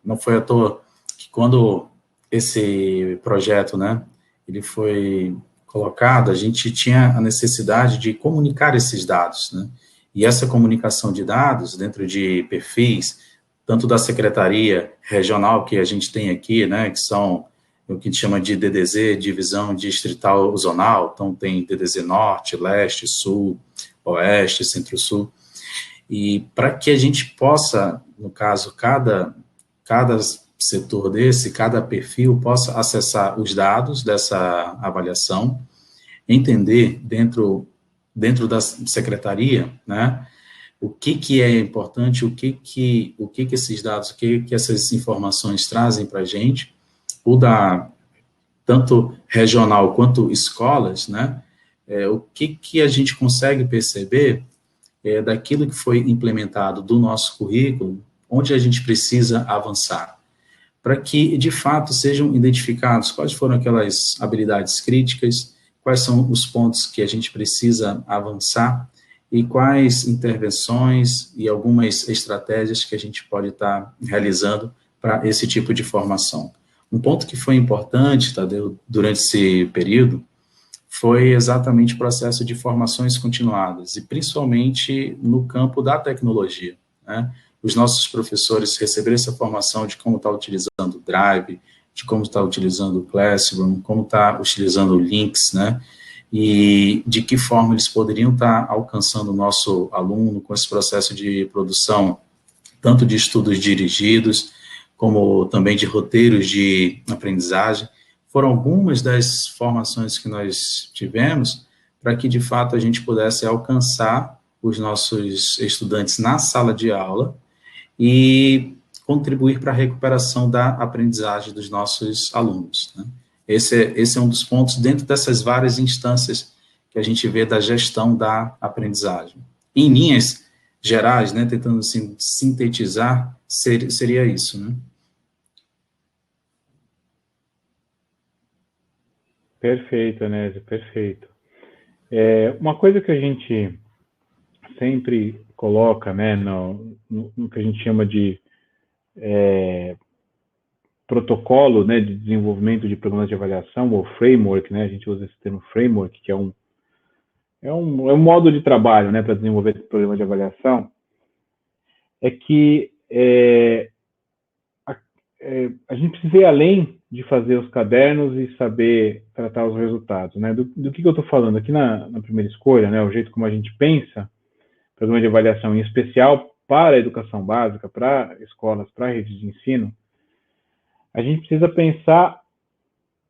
não foi à toa que quando esse projeto, né, ele foi colocado, a gente tinha a necessidade de comunicar esses dados, né, e essa comunicação de dados dentro de perfis, tanto da secretaria regional que a gente tem aqui, né, que são o que a gente chama de DDZ, Divisão Distrital Zonal, então tem DDZ Norte, Leste, Sul, Oeste, Centro-Sul, e para que a gente possa, no caso, cada setor desse, cada perfil possa acessar os dados dessa avaliação, entender dentro da secretaria, né, o que é importante, o que esses dados, o que essas informações trazem para a gente, tanto regional quanto escolas, né, o que a gente consegue perceber daquilo que foi implementado do nosso currículo, onde a gente precisa avançar. para que, de fato, sejam identificados quais foram aquelas habilidades críticas, quais são os pontos que a gente precisa avançar e quais intervenções e algumas estratégias que a gente pode estar realizando para esse tipo de formação. Um ponto que foi importante, Tadeu, durante esse período, foi exatamente o processo de formações continuadas, e principalmente no campo da tecnologia, né? Os nossos professores receberam essa formação de como está utilizando o Drive, de como está utilizando o Classroom, como está utilizando o Links, né? E de que forma eles poderiam estar alcançando o nosso aluno com esse processo de produção, tanto de estudos dirigidos, como também de roteiros de aprendizagem. Foram algumas das formações que nós tivemos para que, de fato, a gente pudesse alcançar os nossos estudantes na sala de aula e contribuir para a recuperação da aprendizagem dos nossos alunos, né? Esse é um dos pontos dentro dessas várias instâncias que a gente vê da gestão da aprendizagem. Em linhas gerais, né, tentando sintetizar, seria isso, né? Perfeito, Anésio, perfeito. Uma coisa que a gente sempre coloca, né, no que a gente chama de protocolo, né, de desenvolvimento de programas de avaliação, ou framework, né, a gente usa esse termo framework, que é um modo de trabalho, né, para desenvolver esse programa de avaliação, é que a gente precisa ir além de fazer os cadernos e saber tratar os resultados, né? Do que eu estou falando? Aqui na primeira escolha, né, o jeito como a gente pensa, programa de avaliação em especial para a educação básica, para escolas, para redes de ensino, a gente precisa pensar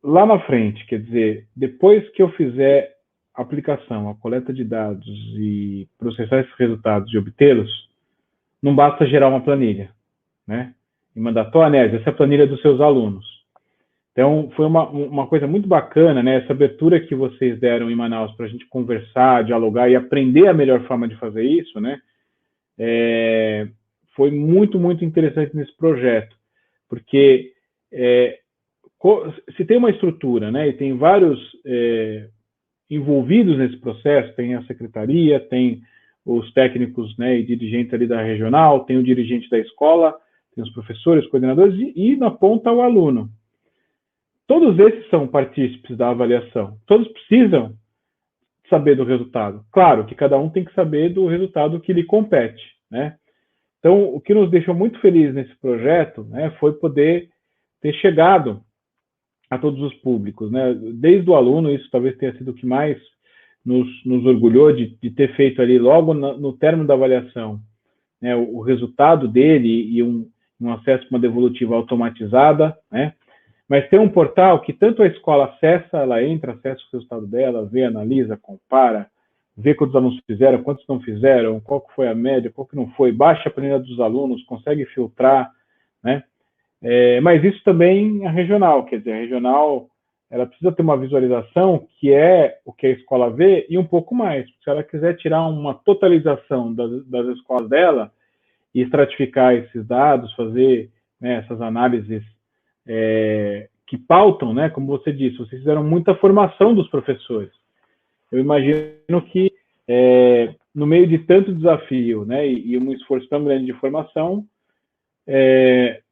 lá na frente, quer dizer, depois que eu fizer a aplicação, a coleta de dados e processar esses resultados e obtê-los, não basta gerar uma planilha, né? E mandar, Anésio, essa é a planilha dos seus alunos. Então, foi uma coisa muito bacana, né? Essa abertura que vocês deram em Manaus para a gente conversar, dialogar e aprender a melhor forma de fazer isso, né? Foi muito, muito interessante nesse projeto, porque se tem uma estrutura, né? E tem vários envolvidos nesse processo, tem a secretaria, tem os técnicos, né, e dirigentes ali da regional, tem o dirigente da escola, tem os professores, coordenadores, e na ponta o aluno. Todos esses são partícipes da avaliação. Todos precisam saber do resultado. Claro que cada um tem que saber do resultado que lhe compete, né? Então, o que nos deixou muito felizes nesse projeto, né, foi poder ter chegado a todos os públicos, né? Desde o aluno, isso talvez tenha sido o que mais nos orgulhou de ter feito ali logo no término da avaliação, né, o resultado dele e um acesso a uma devolutiva automatizada, né? Mas tem um portal que tanto a escola acessa, ela entra, acessa o resultado dela, vê, analisa, compara, vê quantos alunos fizeram, quantos não fizeram, qual que foi a média, qual que não foi, baixa a planilha dos alunos, consegue filtrar, né? Mas isso também é regional, quer dizer, a regional ela precisa ter uma visualização que é o que a escola vê e um pouco mais. Se ela quiser tirar uma totalização das escolas dela e estratificar esses dados, fazer, né, essas análises que pautam, né, como você disse, vocês fizeram muita formação dos professores. Eu imagino que no meio de tanto desafio, né, e um esforço tão grande de formação,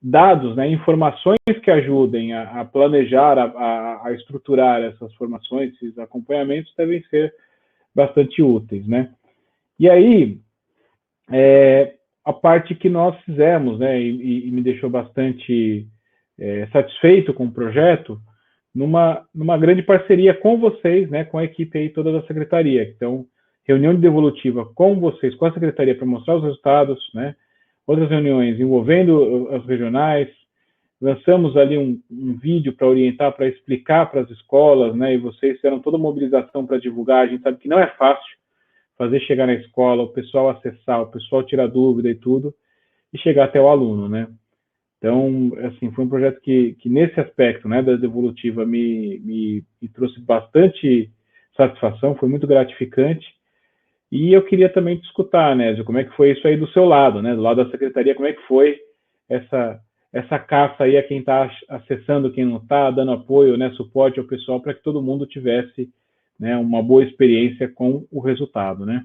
dados, né, informações que ajudem a planejar, a estruturar essas formações, esses acompanhamentos devem ser bastante úteis, né? E aí, a parte que nós fizemos, né, e me deixou bastante satisfeito com o projeto, numa grande parceria com vocês, né, com a equipe aí toda da secretaria. Então, reunião de devolutiva com vocês, com a secretaria para mostrar os resultados, né? Outras reuniões envolvendo as regionais, lançamos ali um vídeo para orientar, para explicar para as escolas, né, e vocês fizeram toda a mobilização para divulgar. A gente sabe que não é fácil fazer chegar na escola, o pessoal acessar, o pessoal tirar dúvida e tudo, e chegar até o aluno, né. Então, assim, foi um projeto que nesse aspecto, né, da devolutiva me trouxe bastante satisfação, foi muito gratificante. E eu queria também te escutar, Nésio, como é que foi isso aí do seu lado, né? Do lado da secretaria, como é que foi essa essa caça aí a quem está acessando, quem não está, dando apoio, né, suporte ao pessoal, para que todo mundo tivesse, né, uma boa experiência com o resultado, né?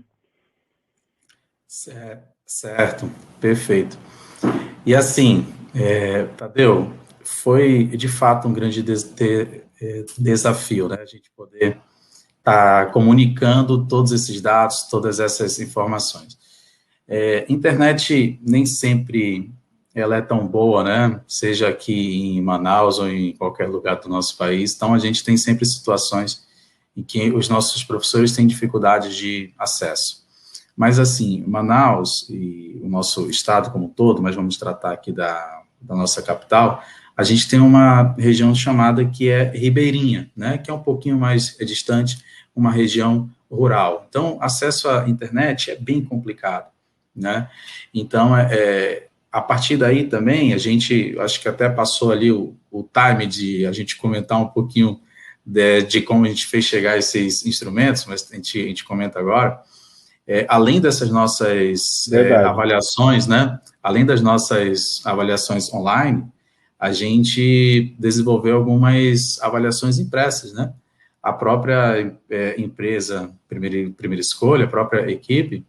Certo, perfeito. E assim, Tadeu, foi de fato um grande desafio, né, a gente poder estar comunicando todos esses dados, todas essas informações. Internet nem sempre ela é tão boa, né, seja aqui em Manaus ou em qualquer lugar do nosso país, então a gente tem sempre situações em que os nossos professores têm dificuldade de acesso. Mas, assim, Manaus e o nosso estado como um todo, mas vamos tratar aqui da nossa capital, a gente tem uma região chamada que é ribeirinha, né, que é um pouquinho mais distante, uma região rural. Então, acesso à internet é bem complicado, né? Então, a partir daí também, a gente, acho que até passou ali o time de a gente comentar um pouquinho de como a gente fez chegar a esses instrumentos, mas a gente comenta agora. Além dessas nossas avaliações, né? Além das nossas avaliações online, a gente desenvolveu algumas avaliações impressas, né? A própria empresa Primeira Escolha, a própria equipe,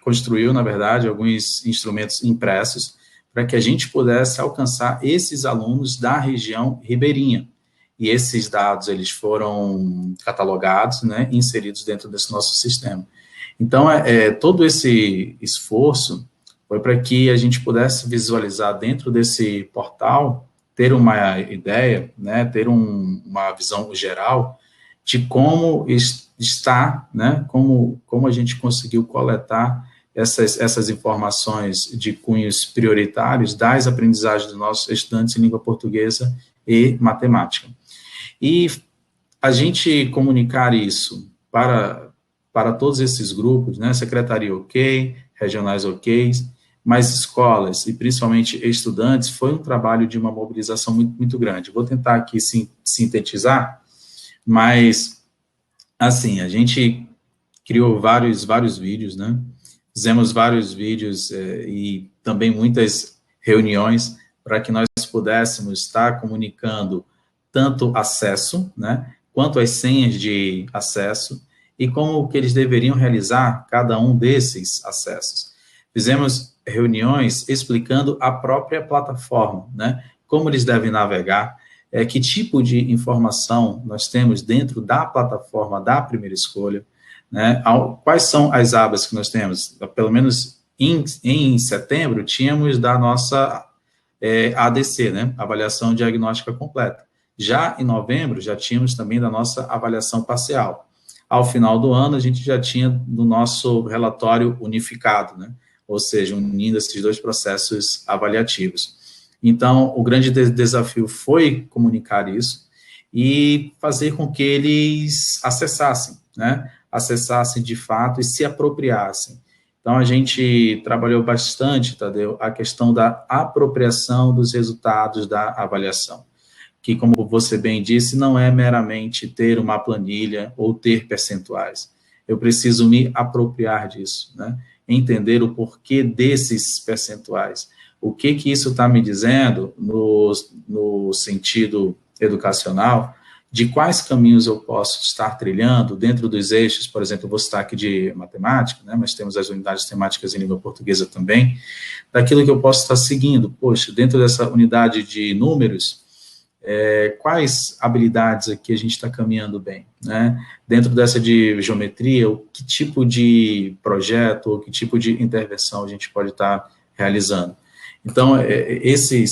construiu, na verdade, alguns instrumentos impressos para que a gente pudesse alcançar esses alunos da região ribeirinha. E esses dados, eles foram catalogados, né, inseridos dentro desse nosso sistema. Então, todo esse esforço foi para que a gente pudesse visualizar dentro desse portal, ter uma ideia, né, ter uma visão geral de como está, né, como a gente conseguiu coletar essas informações de cunhos prioritários das aprendizagens dos nossos estudantes em língua portuguesa e matemática. E a gente comunicar isso para todos esses grupos, né, secretaria ok, regionais ok, mas escolas e principalmente estudantes, foi um trabalho de uma mobilização muito, muito grande. Vou tentar aqui sintetizar, mas, assim, a gente criou vários vídeos, né, fizemos vários vídeos e também muitas reuniões para que nós pudéssemos estar comunicando tanto acesso, né, quanto as senhas de acesso e como que eles deveriam realizar cada um desses acessos. Fizemos reuniões explicando a própria plataforma, né, como eles devem navegar, que tipo de informação nós temos dentro da plataforma da Primeira Escolha, né, quais são as abas que nós temos. Pelo menos em setembro, tínhamos da nossa ADC, né, Avaliação Diagnóstica Completa. Já em novembro, já tínhamos também da nossa avaliação parcial. Ao final do ano, a gente já tinha do nosso relatório unificado, né? Ou seja, unindo esses dois processos avaliativos. Então, o grande desafio foi comunicar isso e fazer com que eles acessassem, né? Acessassem de fato e se apropriassem. Então, a gente trabalhou bastante, Tadeu, a questão da apropriação dos resultados da avaliação, que, como você bem disse, não é meramente ter uma planilha ou ter percentuais. Eu preciso me apropriar disso, né? Entender o porquê desses percentuais. O que isso está me dizendo no sentido educacional, de quais caminhos eu posso estar trilhando dentro dos eixos, por exemplo, eu vou citar aqui de matemática, né, mas temos as unidades temáticas em língua portuguesa também, daquilo que eu posso estar seguindo. Poxa, dentro dessa unidade de números, quais habilidades aqui a gente está caminhando bem, né? Dentro dessa de geometria, que tipo de projeto ou que tipo de intervenção a gente pode estar realizando. Então, esse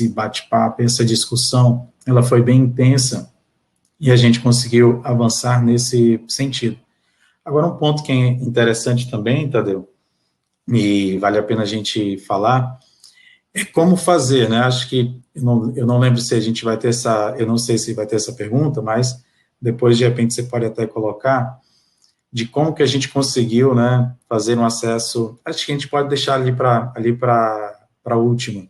bate-papo, essa discussão, ela foi bem intensa e a gente conseguiu avançar nesse sentido. Agora, um ponto que é interessante também, Tadeu, e vale a pena a gente falar, como fazer, né? Acho que eu não lembro se a gente vai ter eu não sei se vai ter essa pergunta, mas depois, de repente, você pode até colocar de como que a gente conseguiu, né, fazer um acesso. Acho que a gente pode deixar ali para a última.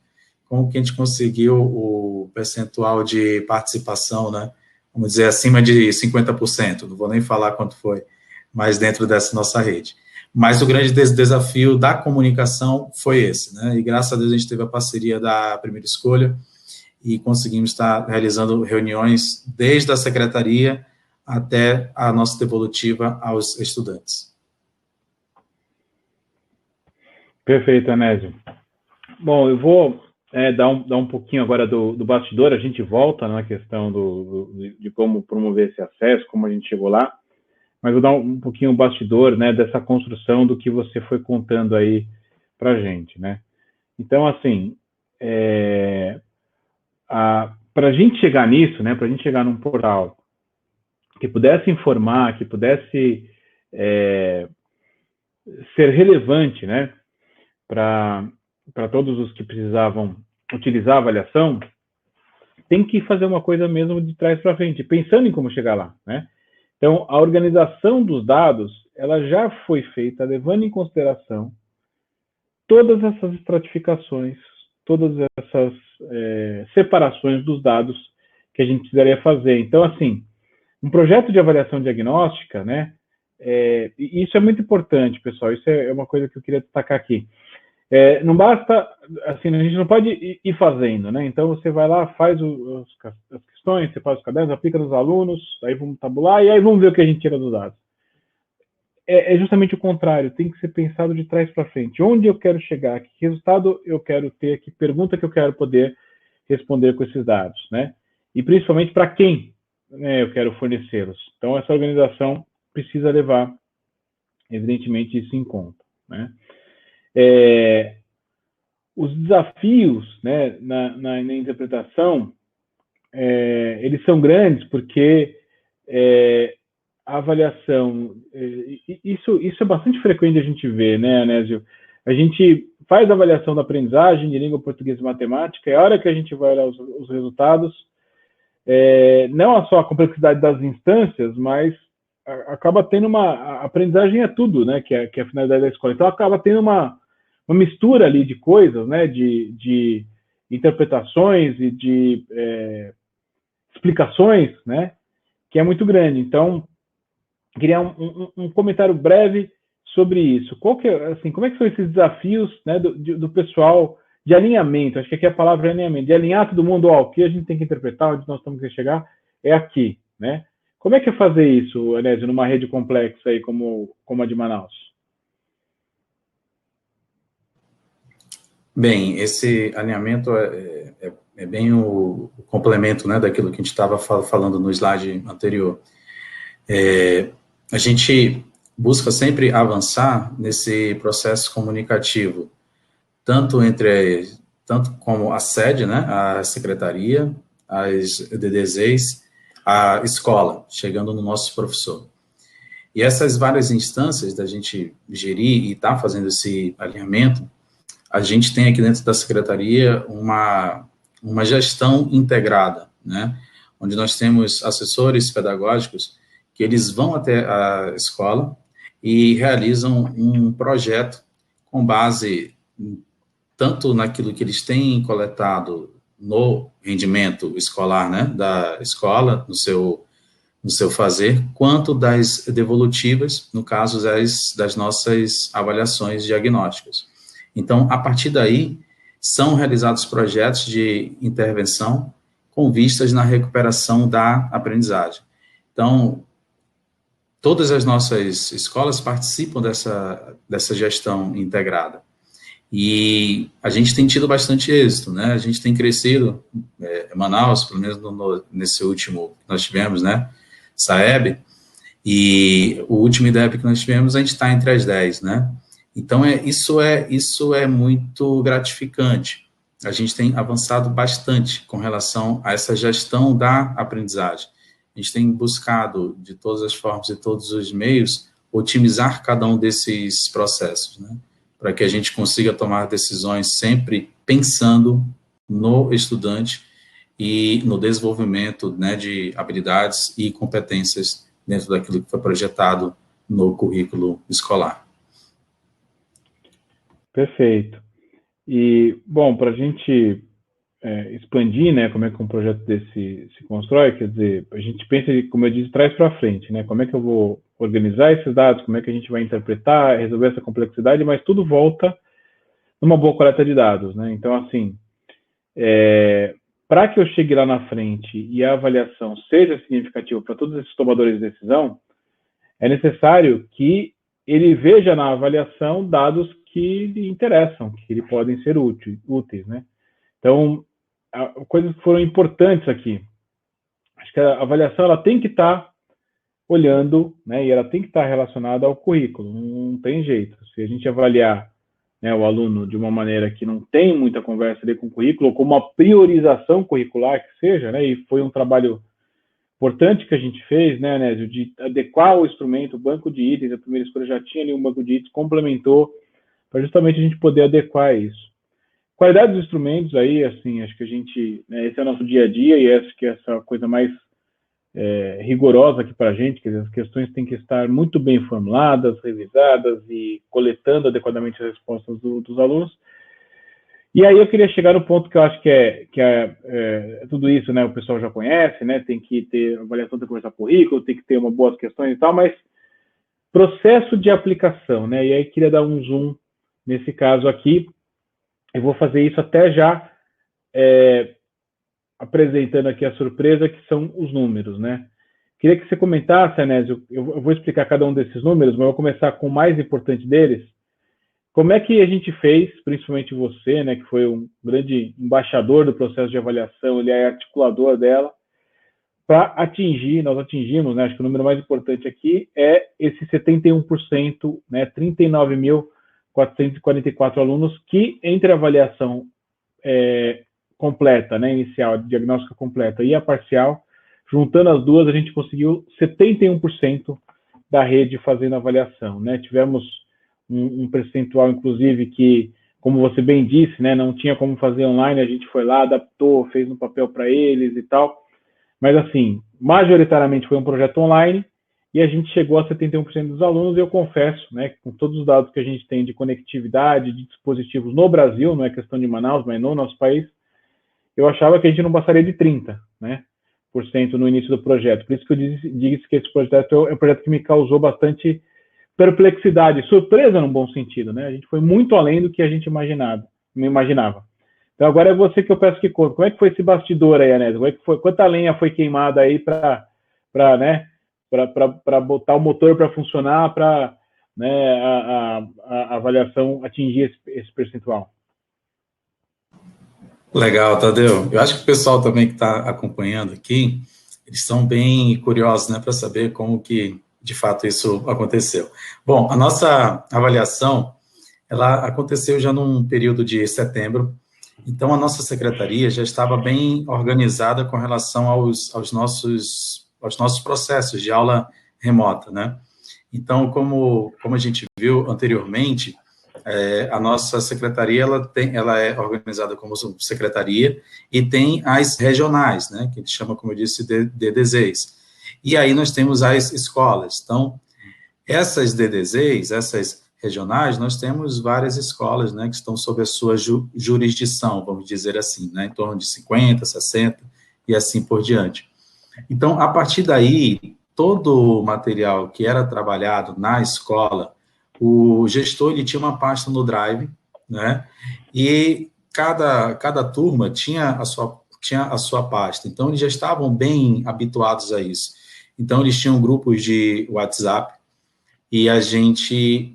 Como que a gente conseguiu o percentual de participação, né? Vamos dizer, acima de 50%, não vou nem falar quanto foi, mas dentro dessa nossa rede. Mas o grande desafio da comunicação foi esse, né? E graças a Deus a gente teve a parceria da Primeira Escolha e conseguimos estar realizando reuniões desde a secretaria até a nossa devolutiva aos estudantes. Perfeito, Anésio. Bom, eu vou dar um pouquinho agora do bastidor, a gente volta na questão de como promover esse acesso, como a gente chegou lá, mas vou dar um pouquinho o bastidor, né, dessa construção do que você foi contando aí para a gente, né? Então, assim, para a gente chegar nisso, né, para a gente chegar num portal que pudesse informar, que pudesse ser relevante, né, para todos os que precisavam utilizar a avaliação, tem que fazer uma coisa mesmo de trás para frente, pensando em como chegar lá, né? Então, a organização dos dados, ela já foi feita levando em consideração todas essas estratificações, todas essas separações dos dados que a gente precisaria fazer. Então, assim, um projeto de avaliação diagnóstica, né? E isso é muito importante, pessoal, isso é uma coisa que eu queria destacar aqui. Não basta, assim, a gente não pode ir fazendo, né? Então, você vai lá, faz as questões, você faz os cadernos, aplica nos alunos, aí vamos tabular, e aí vamos ver o que a gente tira dos dados. É justamente o contrário, tem que ser pensado de trás para frente. Onde eu quero chegar, que resultado eu quero ter, que pergunta que eu quero poder responder com esses dados, né? E principalmente para quem, né, eu quero fornecê-los. Então, essa organização precisa levar, evidentemente, isso em conta, né? Os desafios, né, na interpretação, eles são grandes porque a avaliação, isso é bastante frequente a gente ver, né, Anésio? A gente faz a avaliação da aprendizagem de língua portuguesa e matemática, e a hora que a gente vai olhar os resultados, não só a complexidade das instâncias, mas acaba tendo a aprendizagem é tudo, né, que é a finalidade da escola. Então, acaba tendo uma mistura ali de coisas, né, de interpretações e de explicações, né, que é muito grande. Então, queria um comentário breve sobre isso. Como é que são esses desafios, né, do pessoal de alinhamento? Acho que aqui a palavra é alinhamento, de alinhar todo mundo, o que a gente tem que interpretar, onde nós temos que chegar, é aqui, né? Como é que é fazer isso, Anésio, numa rede complexa aí como a de Manaus? Bem, esse alinhamento é bem o complemento, né, daquilo que a gente estava falando no slide anterior. A gente busca sempre avançar nesse processo comunicativo, tanto como a sede, né, a secretaria, as DDZs, a escola, chegando no nosso professor. E essas várias instâncias da gente gerir e estar fazendo esse alinhamento, a gente tem aqui dentro da secretaria uma gestão integrada, né, onde nós temos assessores pedagógicos que eles vão até a escola e realizam um projeto com base tanto naquilo que eles têm coletado no rendimento escolar, né, da escola, no seu fazer, quanto das devolutivas, no caso das nossas avaliações diagnósticas. Então, a partir daí, são realizados projetos de intervenção com vistas na recuperação da aprendizagem. Então, todas as nossas escolas participam dessa gestão integrada. E a gente tem tido bastante êxito, né? A gente tem crescido, Manaus, pelo menos nesse último que nós tivemos, né? SAEB, e o último IDEB que nós tivemos, a gente está entre as 10, né? Então, isso é muito gratificante. A gente tem avançado bastante com relação a essa gestão da aprendizagem. A gente tem buscado, de todas as formas e todos os meios, otimizar cada um desses processos, né? Para que a gente consiga tomar decisões sempre pensando no estudante e no desenvolvimento, né, de habilidades e competências dentro daquilo que foi projetado no currículo escolar. Perfeito. E, bom, para a gente expandir, né, como é que um projeto desse se constrói, quer dizer, a gente pensa, como eu disse, trás para frente, né, como é que eu vou organizar esses dados, como é que a gente vai interpretar, resolver essa complexidade, mas tudo volta numa boa coleta de dados, né, então, assim, para que eu chegue lá na frente e a avaliação seja significativa para todos esses tomadores de decisão, é necessário que ele veja na avaliação dados que lhe interessam, que lhe podem ser úteis, né? Então, coisas que foram importantes aqui. Acho que a avaliação ela tem que estar olhando, né? E ela tem que estar relacionada ao currículo. Não tem jeito. Se a gente avaliar, né, o aluno de uma maneira que não tem muita conversa ali com o currículo, ou com uma priorização curricular que seja, né? E foi um trabalho importante que a gente fez, né, Anésio, de adequar o instrumento, o banco de itens, a primeira escolha já tinha ali um banco de itens, complementou, para justamente a gente poder adequar isso. Qualidade dos instrumentos aí, assim, acho que a gente, né, esse é o nosso dia a dia e acho que essa coisa mais rigorosa aqui para a gente, que as questões têm que estar muito bem formuladas, revisadas e coletando adequadamente as respostas dos alunos. E aí eu queria chegar no ponto que eu acho que é tudo isso, né, o pessoal já conhece, né, tem que ter avaliação de conversar currículo, tem que ter uma boas questões e tal, mas processo de aplicação, né, e aí queria dar um zoom nesse caso aqui. Eu vou fazer isso até já apresentando aqui a surpresa, que são os números, né. Queria que você comentasse, Anésio, eu vou explicar cada um desses números, mas eu vou começar com o mais importante deles. Como é que a gente fez, principalmente você, né, que foi um grande embaixador do processo de avaliação, ele é articulador dela, para atingir, nós atingimos, né, acho que o número mais importante aqui é esse 71%, né, 39.444 alunos que, entre a avaliação completa, né, inicial, diagnóstica completa e a parcial, juntando as duas, a gente conseguiu 71% da rede fazendo avaliação, né, tivemos um percentual, inclusive, que, como você bem disse, né, não tinha como fazer online, a gente foi lá, adaptou, fez um papel para eles e tal, mas, assim, majoritariamente foi um projeto online e a gente chegou a 71% dos alunos, e eu confesso, né, com todos os dados que a gente tem de conectividade, de dispositivos no Brasil, não é questão de Manaus, mas no nosso país, eu achava que a gente não passaria de 30%, né, no início do projeto. Por isso que eu disse que esse projeto é um projeto que me causou bastante perplexidade, surpresa num bom sentido, né? A gente foi muito além do que a gente imaginava. Então agora é você que eu peço que conte. Como é que foi esse bastidor aí, Anésio? Como é que foi? Quanta lenha foi queimada aí para botar o motor para funcionar, para, né, a avaliação atingir esse percentual? Legal, Tadeu. Eu acho que o pessoal também que está acompanhando aqui, eles estão bem curiosos, né, para saber como que de fato isso aconteceu. Bom, a nossa avaliação, ela aconteceu já num período de setembro, então a nossa secretaria já estava bem organizada com relação aos nossos processos de aula remota, né? Então, como a gente viu anteriormente, a nossa secretaria, ela é organizada como secretaria e tem as regionais, né, que a gente chama, como eu disse, de DDZs. E aí nós temos as escolas. Então, essas DDZs, essas regionais, nós temos várias escolas, né, que estão sob a sua jurisdição, vamos dizer assim, né, em torno de 50, 60 e assim por diante. Então, a partir daí, todo o material que era trabalhado na escola, o gestor ele tinha uma pasta no Drive, né, e cada turma tinha a sua pasta. Então, eles já estavam bem habituados a isso. Então, eles tinham grupos de WhatsApp e a gente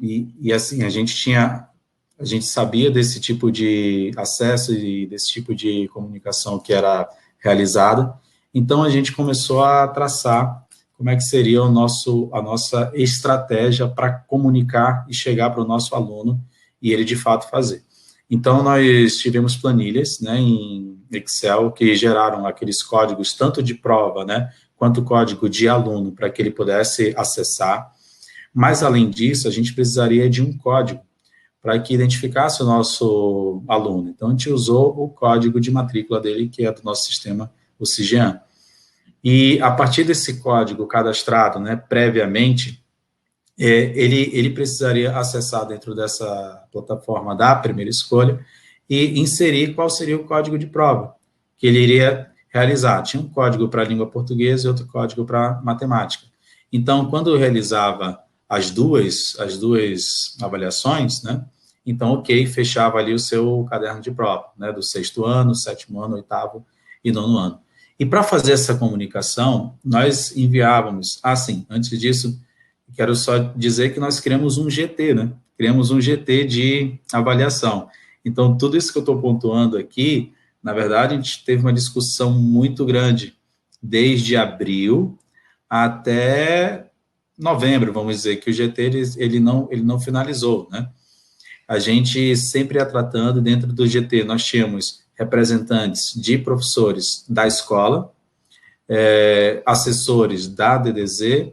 sabia desse tipo de acesso e desse tipo de comunicação que era realizada. Então, a gente começou a traçar como é que seria a nossa estratégia para comunicar e chegar para o nosso aluno e ele, de fato, fazer. Então, nós tivemos planilhas, né, em Excel que geraram aqueles códigos tanto de prova, né, quanto código de aluno para que ele pudesse acessar. Mas, além disso, a gente precisaria de um código para que identificasse o nosso aluno. Então, a gente usou o código de matrícula dele, que é do nosso sistema, o CIGEAN. E, a partir desse código cadastrado, né, previamente, ele precisaria acessar dentro dessa plataforma da primeira escolha e inserir qual seria o código de prova. que ele iria realizar. Tinha um código para a língua portuguesa e outro código para matemática. Então, quando eu realizava as duas avaliações, né, então, ok, fechava ali o seu caderno de prova, né, do 6º ano, 7º ano, 8º e 9º ano. E para fazer essa comunicação, nós enviávamos, antes disso, quero só dizer que nós criamos um GT, né, criamos um GT de avaliação. Então, tudo isso que eu estou pontuando aqui, na verdade, a gente teve uma discussão muito grande, desde abril até novembro, vamos dizer, que o GT ele não finalizou, né? A gente sempre ia tratando, dentro do GT, nós tínhamos representantes de professores da escola, assessores da DDZ,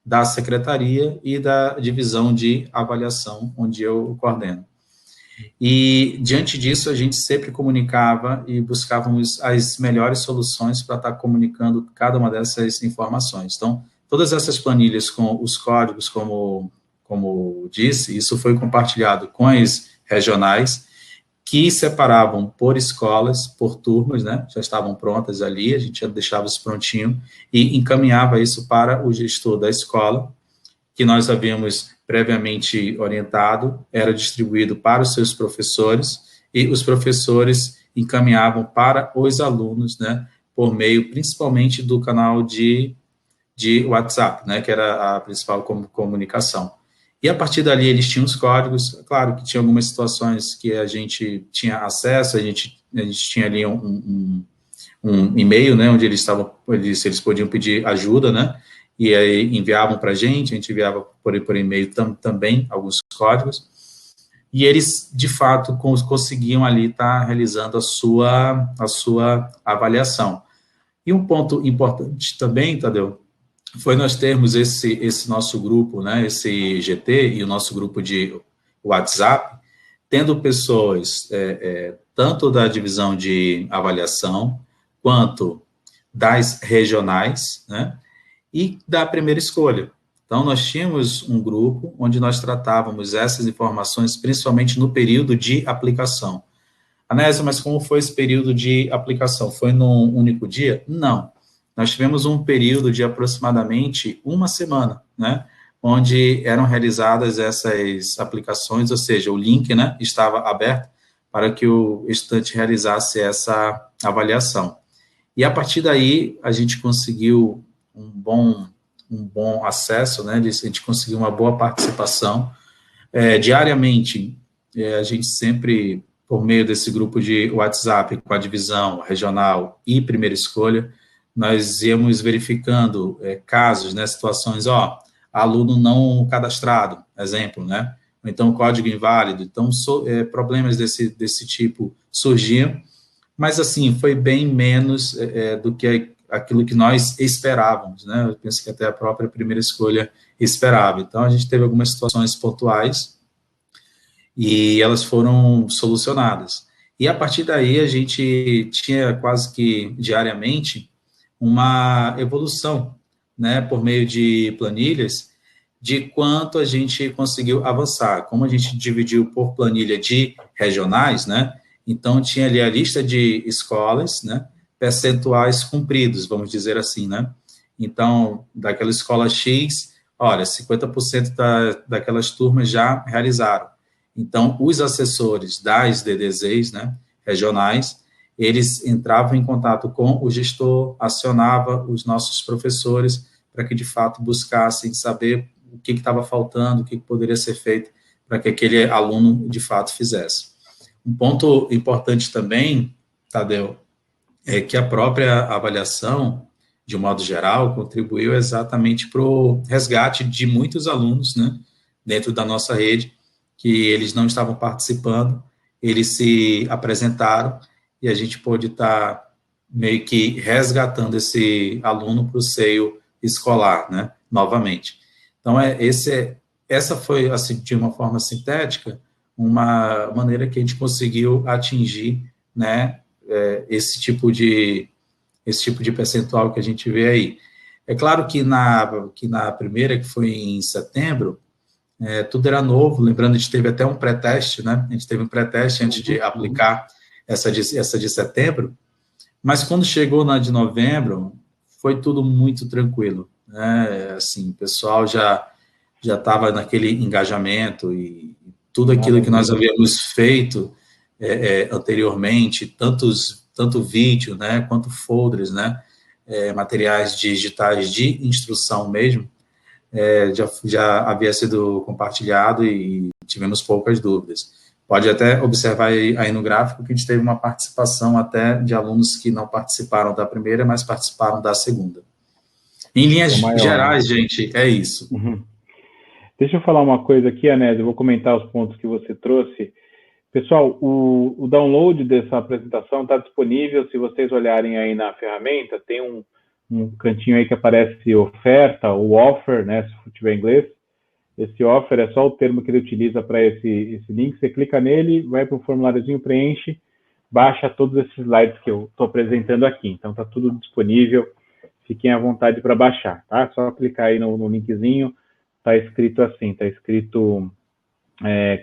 da secretaria e da divisão de avaliação, onde eu coordeno. E, diante disso, a gente sempre comunicava e buscávamos as melhores soluções para estar comunicando cada uma dessas informações. Então, todas essas planilhas com os códigos, como disse, isso foi compartilhado com as regionais, que separavam por escolas, por turmas, né? Já estavam prontas ali, a gente já deixava isso prontinho e encaminhava isso para o gestor da escola, que nós havíamos previamente orientado, era distribuído para os seus professores, e os professores encaminhavam para os alunos, né, por meio, principalmente, do canal de WhatsApp, né, que era a principal comunicação. E, a partir dali, eles tinham os códigos, claro que tinha algumas situações que a gente tinha acesso, a gente tinha ali um e-mail, né, onde eles podiam pedir ajuda, né, e aí enviavam para a gente enviava por e-mail também alguns códigos, e eles, de fato, conseguiam ali estar realizando a sua avaliação. E um ponto importante também, Tadeu, foi nós termos esse nosso grupo, né, esse GT e o nosso grupo de WhatsApp, tendo pessoas tanto da divisão de avaliação, quanto das regionais, né, e da primeira escolha. Então, nós tínhamos um grupo onde nós tratávamos essas informações, principalmente no período de aplicação. Anésia, mas como foi esse período de aplicação? Foi num único dia? Não. Nós tivemos um período de aproximadamente uma semana, né, onde eram realizadas essas aplicações, ou seja, o link, né, estava aberto para que o estudante realizasse essa avaliação. E, a partir daí, a gente conseguiu um bom acesso, né, a gente conseguiu uma boa participação. Diariamente, a gente sempre, por meio desse grupo de WhatsApp, com a divisão regional e primeira escolha, nós íamos verificando casos, né, situações, aluno não cadastrado, exemplo, né, ou então código inválido, então problemas desse tipo surgiam, mas, assim, foi bem menos do que aquilo que nós esperávamos, né? Eu penso que até a própria primeira escolha esperava. Então, a gente teve algumas situações pontuais e elas foram solucionadas. E, a partir daí, a gente tinha quase que diariamente uma evolução, né, por meio de planilhas, de quanto a gente conseguiu avançar. Como a gente dividiu por planilha de regionais, né, então tinha ali a lista de escolas, né, percentuais cumpridos, vamos dizer assim, né? Então, daquela escola X, olha, 50% daquelas turmas já realizaram. Então, os assessores das DDZs, né, regionais, eles entravam em contato com o gestor, acionava os nossos professores para que, de fato, buscassem saber o que estava faltando, o que poderia ser feito para que aquele aluno, de fato, fizesse. Um ponto importante também, Tadeu, é que a própria avaliação, de um modo geral, contribuiu exatamente para o resgate de muitos alunos, né, dentro da nossa rede, que eles não estavam participando, eles se apresentaram e a gente pôde estar meio que resgatando esse aluno para o seio escolar, né, novamente. Então, essa foi, assim, de uma forma sintética, uma maneira que a gente conseguiu atingir, né, esse tipo de percentual que a gente vê aí. É claro que na primeira, que foi em setembro, tudo era novo, lembrando, a gente teve até um pré-teste, né? A gente teve um pré-teste antes de aplicar essa de setembro, mas quando chegou na de novembro, foi tudo muito tranquilo, né? Assim, o pessoal já estava naquele engajamento e tudo aquilo que nós havíamos feito anteriormente, tanto vídeo, né, quanto folders, né, materiais digitais de instrução mesmo, já havia sido compartilhado e tivemos poucas dúvidas. Pode até observar aí no gráfico que a gente teve uma participação até de alunos que não participaram da primeira, mas participaram da segunda. Em linhas gerais, gente, é isso. Uhum. Deixa eu falar uma coisa aqui, Anésio, eu vou comentar os pontos que você trouxe. Pessoal, o download dessa apresentação está disponível, se vocês olharem aí na ferramenta, tem um cantinho aí que aparece oferta, ou offer, né, se tiver em inglês. Esse offer é só o termo que ele utiliza para esse link, você clica nele, vai para o formuláriozinho, preenche, baixa todos esses slides que eu estou apresentando aqui. Então, está tudo disponível, fiquem à vontade para baixar, tá? Só clicar aí no linkzinho, está escrito assim, está escrito,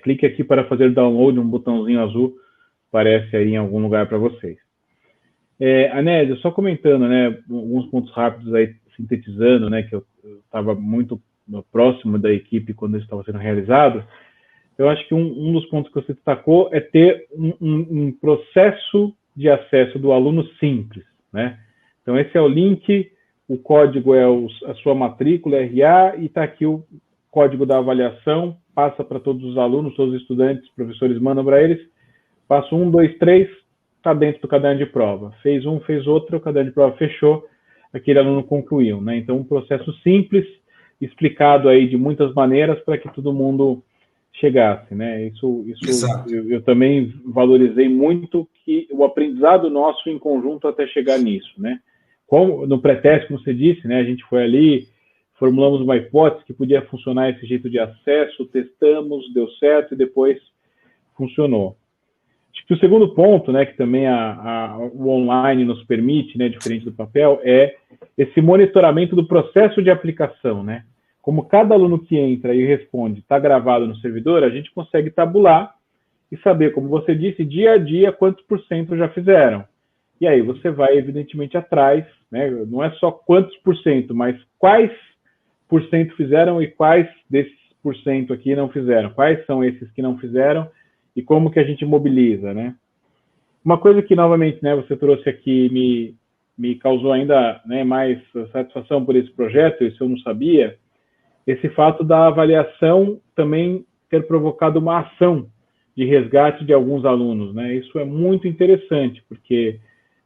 clique aqui para fazer download, um botãozinho azul, aparece aí em algum lugar para vocês. Anésio, só comentando, né, alguns pontos rápidos aí, sintetizando, né, que eu estava muito próximo da equipe quando isso estava sendo realizado. Eu acho que um dos pontos que você destacou é ter um processo de acesso do aluno simples, né? Então, esse é o link, o código é a sua matrícula, RA, e está aqui o código da avaliação, passa para todos os alunos, todos os estudantes, professores mandam para eles, passo 1, 2, 3, está dentro do caderno de prova. Fez um, fez outro, o caderno de prova fechou, aquele aluno concluiu, né? Então, um processo simples, explicado aí de muitas maneiras para que todo mundo chegasse, né? Isso eu também valorizei muito que o aprendizado nosso em conjunto até chegar nisso, né? No pré-teste, como você disse, né? A gente foi ali, formulamos uma hipótese que podia funcionar esse jeito de acesso, testamos, deu certo e depois funcionou. Acho que o segundo ponto, né, que também o online nos permite, né, diferente do papel, é esse monitoramento do processo de aplicação, né? Como cada aluno que entra e responde está gravado no servidor, a gente consegue tabular e saber, como você disse, dia a dia, quantos % já fizeram. E aí você vai, evidentemente, atrás, né? Não é só quantos %, mas quais % fizeram e quais desses % aqui não fizeram. Quais são esses que não fizeram e como que a gente mobiliza, né? Uma coisa que, novamente, né, você trouxe aqui, me causou ainda, né, mais satisfação por esse projeto, isso eu não sabia, esse fato da avaliação também ter provocado uma ação de resgate de alguns alunos, né? Isso é muito interessante, porque,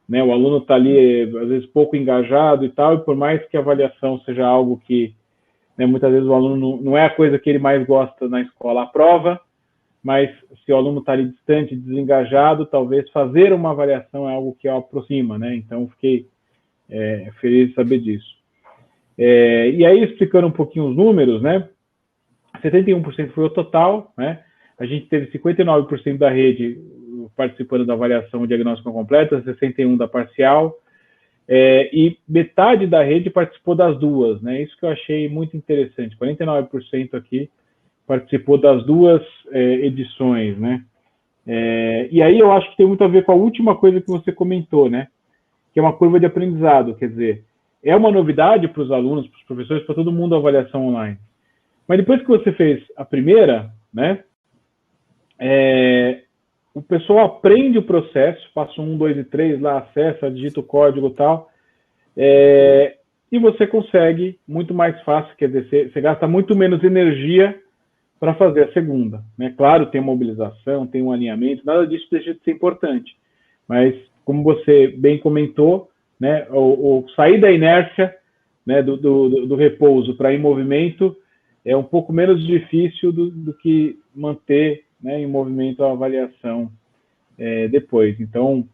né, o aluno está ali, às vezes, pouco engajado e tal, e por mais que a avaliação seja algo que, né, muitas vezes o aluno não é a coisa que ele mais gosta na escola, a prova, mas se o aluno está ali distante, desengajado, talvez fazer uma avaliação é algo que o aproxima, né? Então, fiquei feliz de saber disso. E aí, explicando um pouquinho os números, né? 71% foi o total, né? A gente teve 59% da rede participando da avaliação diagnóstica completa, 61% da parcial, e metade da rede participou das duas, né? Isso que eu achei muito interessante, 49% aqui participou das duas edições, né? E aí eu acho que tem muito a ver com a última coisa que você comentou, né? Que é uma curva de aprendizado, quer dizer, é uma novidade para os alunos, para os professores, para todo mundo a avaliação online. Mas depois que você fez a primeira, né? O pessoal aprende o processo, passo 1, 2 e 3, lá acessa, digita o código e tal, e você consegue muito mais fácil, quer dizer, você gasta muito menos energia para fazer a segunda, né? Claro, tem mobilização, tem um alinhamento, nada disso deixa de ser importante, mas como você bem comentou, né, o sair da inércia, né, do repouso para ir em movimento é um pouco menos difícil do que manter, né, em movimento a avaliação depois. Então,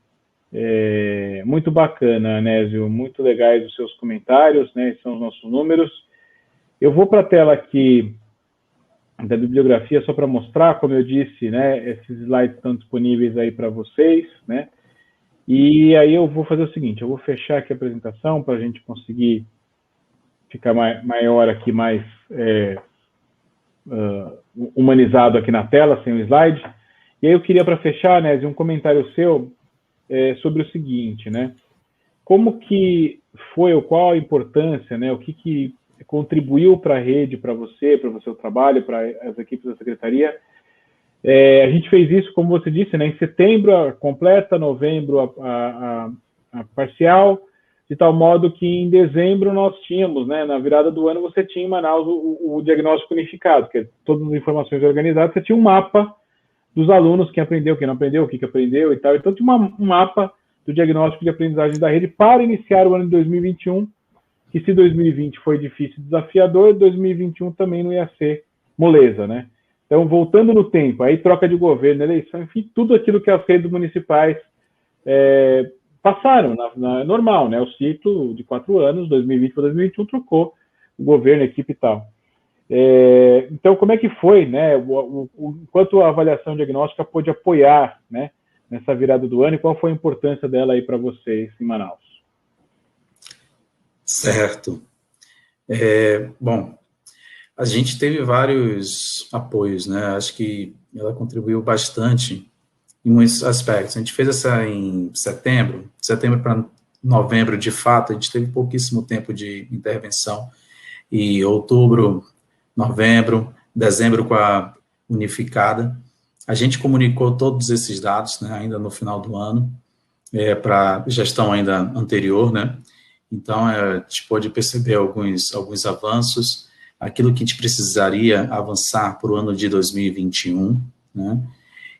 muito bacana, Anésio, muito legais os seus comentários, né, esses são os nossos números. Eu vou para a tela aqui da bibliografia só para mostrar, como eu disse, né, esses slides estão disponíveis aí para vocês, né, e aí eu vou fazer o seguinte, eu vou fechar aqui a apresentação para a gente conseguir ficar maior aqui, mais humanizado aqui na tela, sem o slide. E aí eu queria, para fechar, né, um comentário seu sobre o seguinte, né, como que foi, ou qual a importância, né, o que contribuiu para a rede, para você, para o seu trabalho, para as equipes da secretaria. A gente fez isso, como você disse, né, em setembro a completa, novembro a parcial, de tal modo que em dezembro nós tínhamos, né, na virada do ano, você tinha em Manaus o diagnóstico unificado, que é todas as informações organizadas, você tinha um mapa dos alunos, quem aprendeu, quem não aprendeu, o que aprendeu e tal. Então tinha um mapa do diagnóstico de aprendizagem da rede para iniciar o ano de 2021, que se 2020 foi difícil e desafiador, 2021 também não ia ser moleza, né? Então, voltando no tempo, aí troca de governo, eleição, enfim, tudo aquilo que as redes municipais passaram, normal, né? O ciclo de 4 anos, 2020 para 2021, trocou o governo, a equipe e tal. Então, como é que foi, né? Quanto a avaliação diagnóstica pôde apoiar, né, nessa virada do ano e qual foi a importância dela aí para vocês em Manaus? Certo. Bom, a gente teve vários apoios, né? Acho que ela contribuiu bastante em muitos aspectos. A gente fez essa em setembro para novembro, de fato, a gente teve pouquíssimo tempo de intervenção, e outubro, novembro, dezembro com a unificada. A gente comunicou todos esses dados, né, ainda no final do ano, para a gestão ainda anterior, né? Então, a gente pôde perceber alguns avanços, aquilo que a gente precisaria avançar para o ano de 2021, né?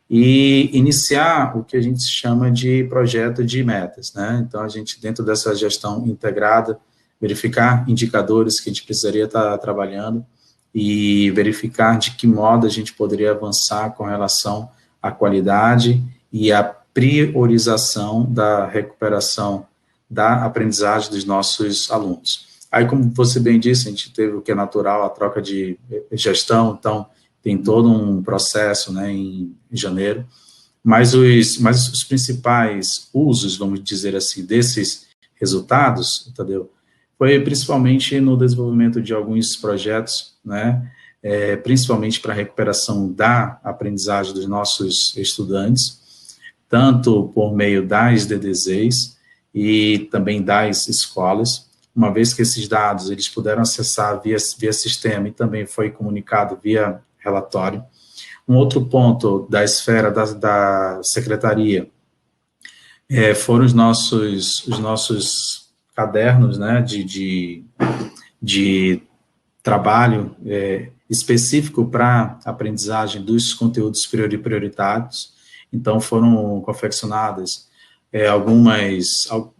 E iniciar o que a gente chama de projeto de metas, né? Então, a gente, dentro dessa gestão integrada, verificar indicadores que a gente precisaria estar trabalhando e verificar de que modo a gente poderia avançar com relação à qualidade e à priorização da recuperação da aprendizagem dos nossos alunos. Aí, como você bem disse, a gente teve o que é natural, a troca de gestão, então tem todo um processo, né, em janeiro, mas os principais usos, vamos dizer assim, desses resultados, Tadeu, foi principalmente no desenvolvimento de alguns projetos, né, principalmente para a recuperação da aprendizagem dos nossos estudantes, tanto por meio das DDZs e também das escolas, uma vez que esses dados eles puderam acessar via sistema e também foi comunicado via relatório. Um outro ponto da esfera da secretaria foram os nossos cadernos, né, de trabalho específico para aprendizagem dos conteúdos prioritários. Então, foram confeccionadas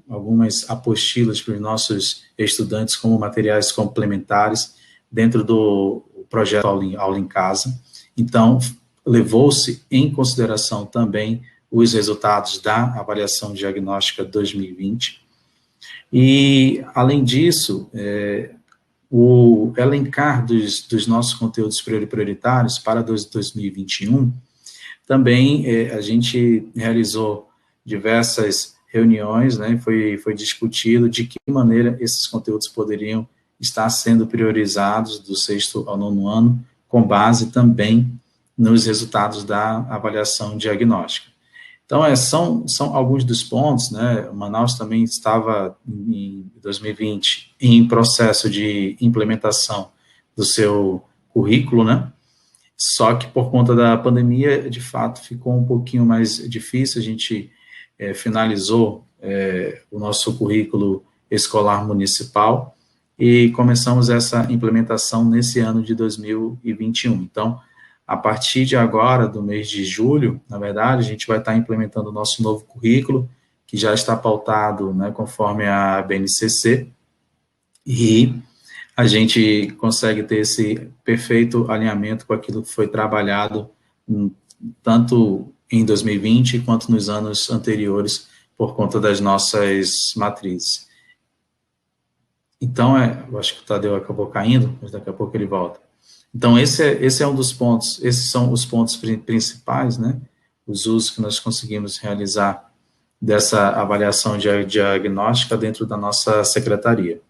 algumas apostilas para os nossos estudantes como materiais complementares dentro do projeto Aula em Casa. Então, levou-se em consideração também os resultados da avaliação diagnóstica 2020. E, além disso, o elencar dos nossos conteúdos prioritários para 2021, também a gente realizou diversas reuniões, né, foi discutido de que maneira esses conteúdos poderiam estar sendo priorizados do 6º ao 9º ano, com base também nos resultados da avaliação diagnóstica. Então, são alguns dos pontos, né? Manaus também estava, em 2020, em processo de implementação do seu currículo, né? Só que por conta da pandemia, de fato, ficou um pouquinho mais difícil. A gente finalizou o nosso currículo escolar municipal e começamos essa implementação nesse ano de 2021. Então, a partir de agora, do mês de julho, na verdade, a gente vai estar implementando o nosso novo currículo, que já está pautado, né, conforme a BNCC, e a gente consegue ter esse perfeito alinhamento com aquilo que foi trabalhado tanto em 2020 quanto nos anos anteriores, por conta das nossas matrizes. Então, eu acho que o Tadeu acabou caindo, mas daqui a pouco ele volta. Então, esse é um dos pontos, esses são os pontos principais, né? Os usos que nós conseguimos realizar dessa avaliação diagnóstica dentro da nossa secretaria.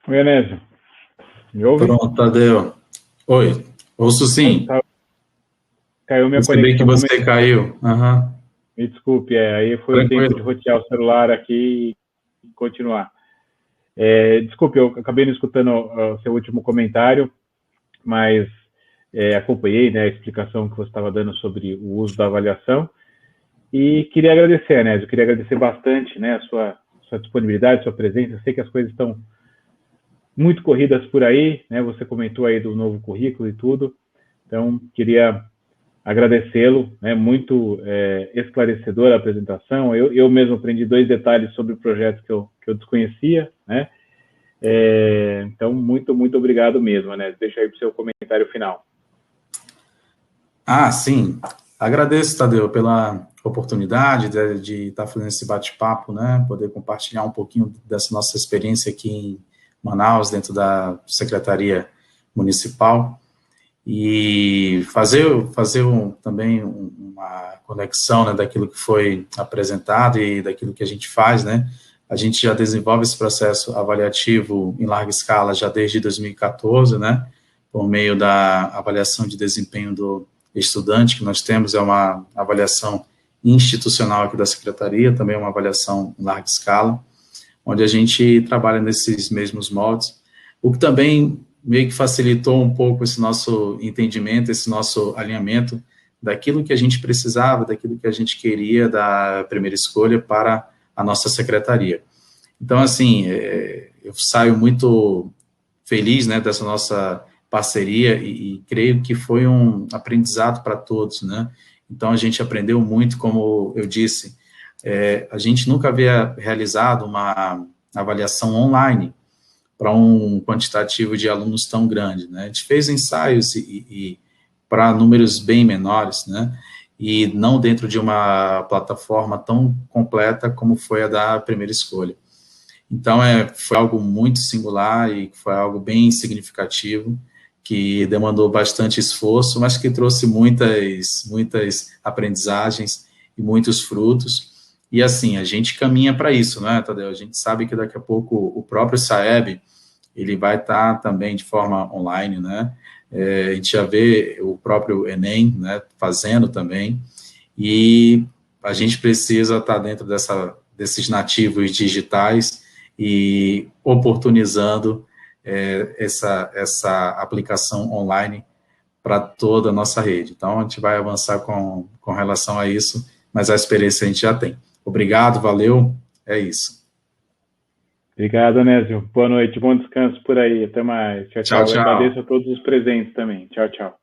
Oi, Anésio. Me ouve? Pronto, Tadeu. Oi, ouço sim. Caiu minha Percebi que conexão. você caiu. Uhum. Me desculpe, aí foi o tempo de rotear o celular aqui e continuar. Desculpe, eu acabei não escutando o seu último comentário, mas acompanhei, né, a explicação que você estava dando sobre o uso da avaliação e queria agradecer, Anésio, queria agradecer bastante, né, a sua disponibilidade, sua presença. Eu sei que as coisas estão muito corridas por aí, né, você comentou aí do novo currículo e tudo, então queria agradecê-lo, né, muito esclarecedora a apresentação. Eu mesmo aprendi 2 detalhes sobre o projeto que eu desconhecia, né, então, muito obrigado mesmo, né? Deixa aí para o seu comentário final. Sim. Agradeço, Tadeu, pela oportunidade de estar fazendo esse bate-papo, né? Poder compartilhar um pouquinho dessa nossa experiência aqui em Manaus, dentro da Secretaria Municipal, e fazer também uma conexão, né, daquilo que foi apresentado e daquilo que a gente faz, né? A gente já desenvolve esse processo avaliativo em larga escala já desde 2014, né? Por meio da avaliação de desempenho do estudante que nós temos, é uma avaliação institucional aqui da Secretaria, também é uma avaliação em larga escala, onde a gente trabalha nesses mesmos moldes, o que também meio que facilitou um pouco esse nosso entendimento, esse nosso alinhamento daquilo que a gente precisava, daquilo que a gente queria da primeira escolha para a nossa secretaria. Então, assim, eu saio muito feliz, né, dessa nossa parceria e creio que foi um aprendizado para todos, né? Então, a gente aprendeu muito, como eu disse, a gente nunca havia realizado uma avaliação online para um quantitativo de alunos tão grande, né? A gente fez ensaios e para números bem menores, né? E não dentro de uma plataforma tão completa como foi a da primeira escolha. Então, foi algo muito singular e foi algo bem significativo, que demandou bastante esforço, mas que trouxe muitas aprendizagens e muitos frutos. E, assim, a gente caminha para isso, né, Tadeu? A gente sabe que daqui a pouco o próprio SAEB, ele vai estar também de forma online, né? A gente já vê o próprio Enem, né, fazendo também, e a gente precisa estar dentro desses nativos digitais e oportunizando essa aplicação online para toda a nossa rede. Então, a gente vai avançar com relação a isso, mas a experiência a gente já tem. Obrigado, valeu, é isso. Obrigado, Anésio. Boa noite, bom descanso por aí. Até mais. Tchau, tchau. Eu agradeço a todos os presentes também. Tchau, tchau.